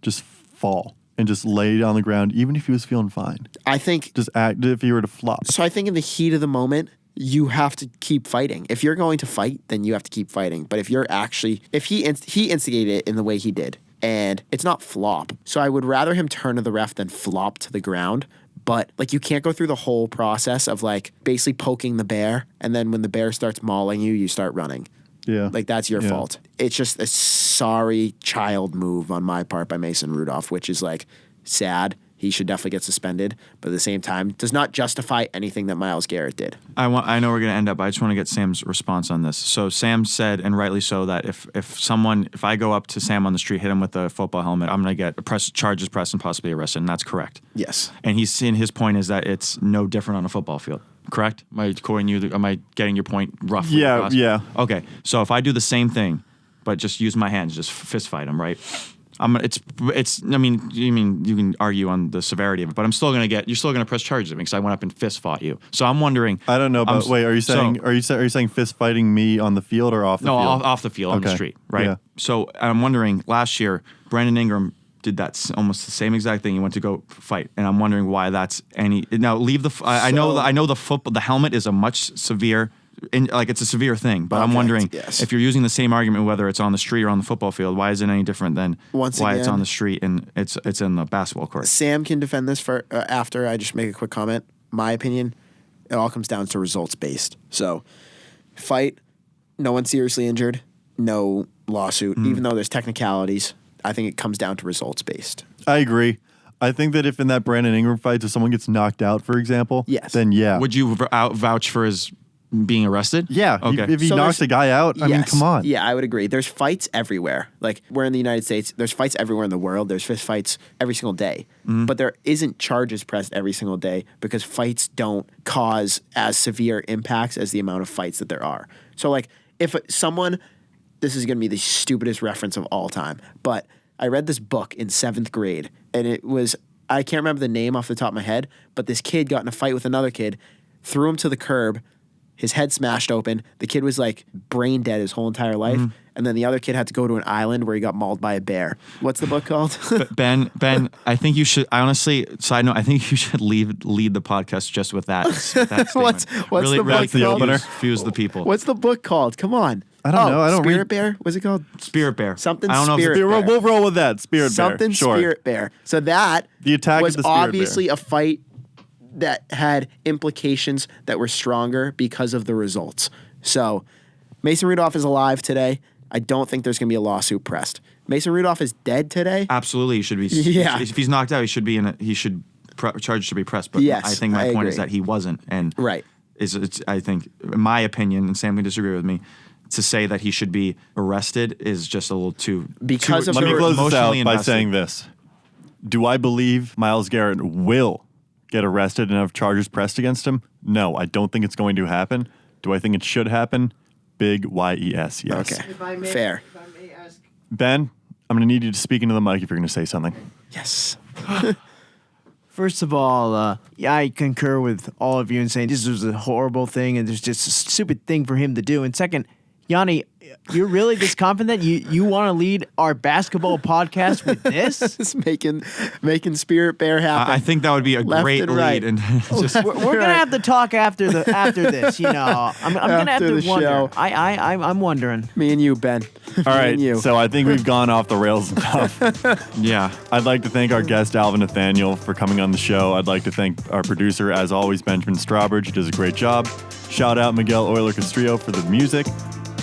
just fall and just lay on the ground even if he was feeling fine? I think... Just act if he were to flop. So I think in the heat of the moment, you have to keep fighting. If you're going to fight, then you have to keep fighting. But if you're actually... If he instigated it in the way he did, and it's not flop. So I would rather him turn to the ref than flop to the ground. But, like, you can't go through the whole process of, like, basically poking the bear, and then when the bear starts mauling you, you start running. Yeah. Like, that's your fault. It's just a sorry child move on my part by Mason Rudolph, which is, like, sad. He should definitely get suspended, but at the same time, does not justify anything that Myles Garrett did. I know we're going to end up, but I just want to get Sam's response on this. So Sam said, and rightly so, that if I go up to Sam on the street, hit him with a football helmet, I'm going to get charges pressed and possibly arrested, and that's correct. Yes. And his point is that it's no different on a football field. Correct? Am I getting your point roughly? Yeah, across? yeah. Okay, so if I do the same thing, but just use my hands, just fist fight him, right? I mean, you can argue on the severity of it, but you're still going to press charges at me because I went up and fist fought you. So I'm wondering. I don't know, but wait, are you saying fist fighting me on the field or off the field? No, off the field, on the street, right? Yeah. So I'm wondering, last year, Brandon Ingram did that almost the same exact thing. He went to go fight, and I'm wondering why that's any. Now leave the. I know the helmet is a much severe. It's a severe thing, but I'm wondering if you're using the same argument, whether it's on the street or on the football field, why is it any different than why it's on the street and it's in the basketball court? Sam can defend this for after I just make a quick comment. My opinion, it all comes down to results based. So, fight, no one seriously injured, no lawsuit, even though there's technicalities. I think it comes down to results based. I agree. I think that if in that Brandon Ingram fight, if someone gets knocked out, for example, Yes. then yeah. Would you vouch for his being arrested? Yeah. Okay. If he So knocks a guy out, I mean, Yes. come on. Yeah, I would agree. There's fights everywhere. Like, we're in the United States. There's fights everywhere in the world. There's fist fights every single day. But there isn't charges pressed every single day because fights don't cause as severe impacts as the amount of fights that there are. So, like, if someone, this is going to be the stupidest reference of all time, but I read this book in 7th grade, and it was, I can't remember the name off the top of my head, but this kid got in a fight with another kid, threw him to the curb, his head smashed open. The kid was like brain dead his whole entire life. And then the other kid had to go to an island where he got mauled by a bear. What's the book called? Ben, I think you should. I honestly, side note, I think you should lead the podcast just with that statement. What's really, the really book called? Fuse the people. What's the book called? Come on. I don't know. I don't Spirit read. Bear? What's it called? Spirit Bear? Something I don't know. Spirit If Bear. We'll roll with that. Spirit Something Bear. Sure. Spirit Bear. So that The attack was of the Spirit obviously Bear. a fight that had implications that were stronger because of the results. So Mason Rudolph is alive today. I don't think there's going to be a lawsuit pressed. Mason Rudolph is dead today. absolutely, he should be. Yeah. If he's knocked out, he should be in. Charges should be pressed. But Yes, I think my I point is agree. that he wasn't. And Right. It's I think, in my opinion, and Sam can disagree with me, to say that he should be arrested is just a little too. Because too, of Let me Sure. close this out emotionally by invested. saying this. Do I believe Myles Garrett will get arrested and have charges pressed against him? No, I don't think it's going to happen. Do I think it should happen? Big YES, yes. Okay. Fair. If I may ask. Ben, I'm going to need you to speak into the mic if you're going to say something. Yes. First of all, I concur with all of you in saying this was a horrible thing and there's just a stupid thing for him to do. And second, Yanni, you're really this confident you want to lead our basketball podcast with this? Just making Spirit Bear happen. I think that would be a Left great and right. lead, and just We're gonna have to talk after this. You know, I'm gonna have After to the wonder. show. I'm wondering. Me and you, Ben. All right, you. so I think we've gone off the rails enough. yeah. I'd like to thank our guest, Alvin Nathaniel, for coming on the show. I'd like to thank our producer, as always, Benjamin Strawbridge, who does a great job. Shout out Miguel Euler Castillo for the music.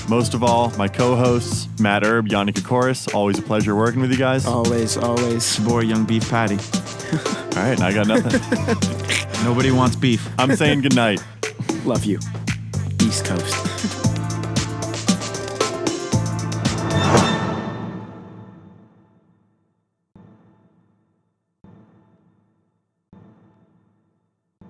Most of all, my co-hosts, Matt Erb, Yanni Kokoris. Always a pleasure working with you guys. Always. Boy, young beef patty. All right, and I got nothing. Nobody wants beef. I'm saying goodnight. Love you. East Coast.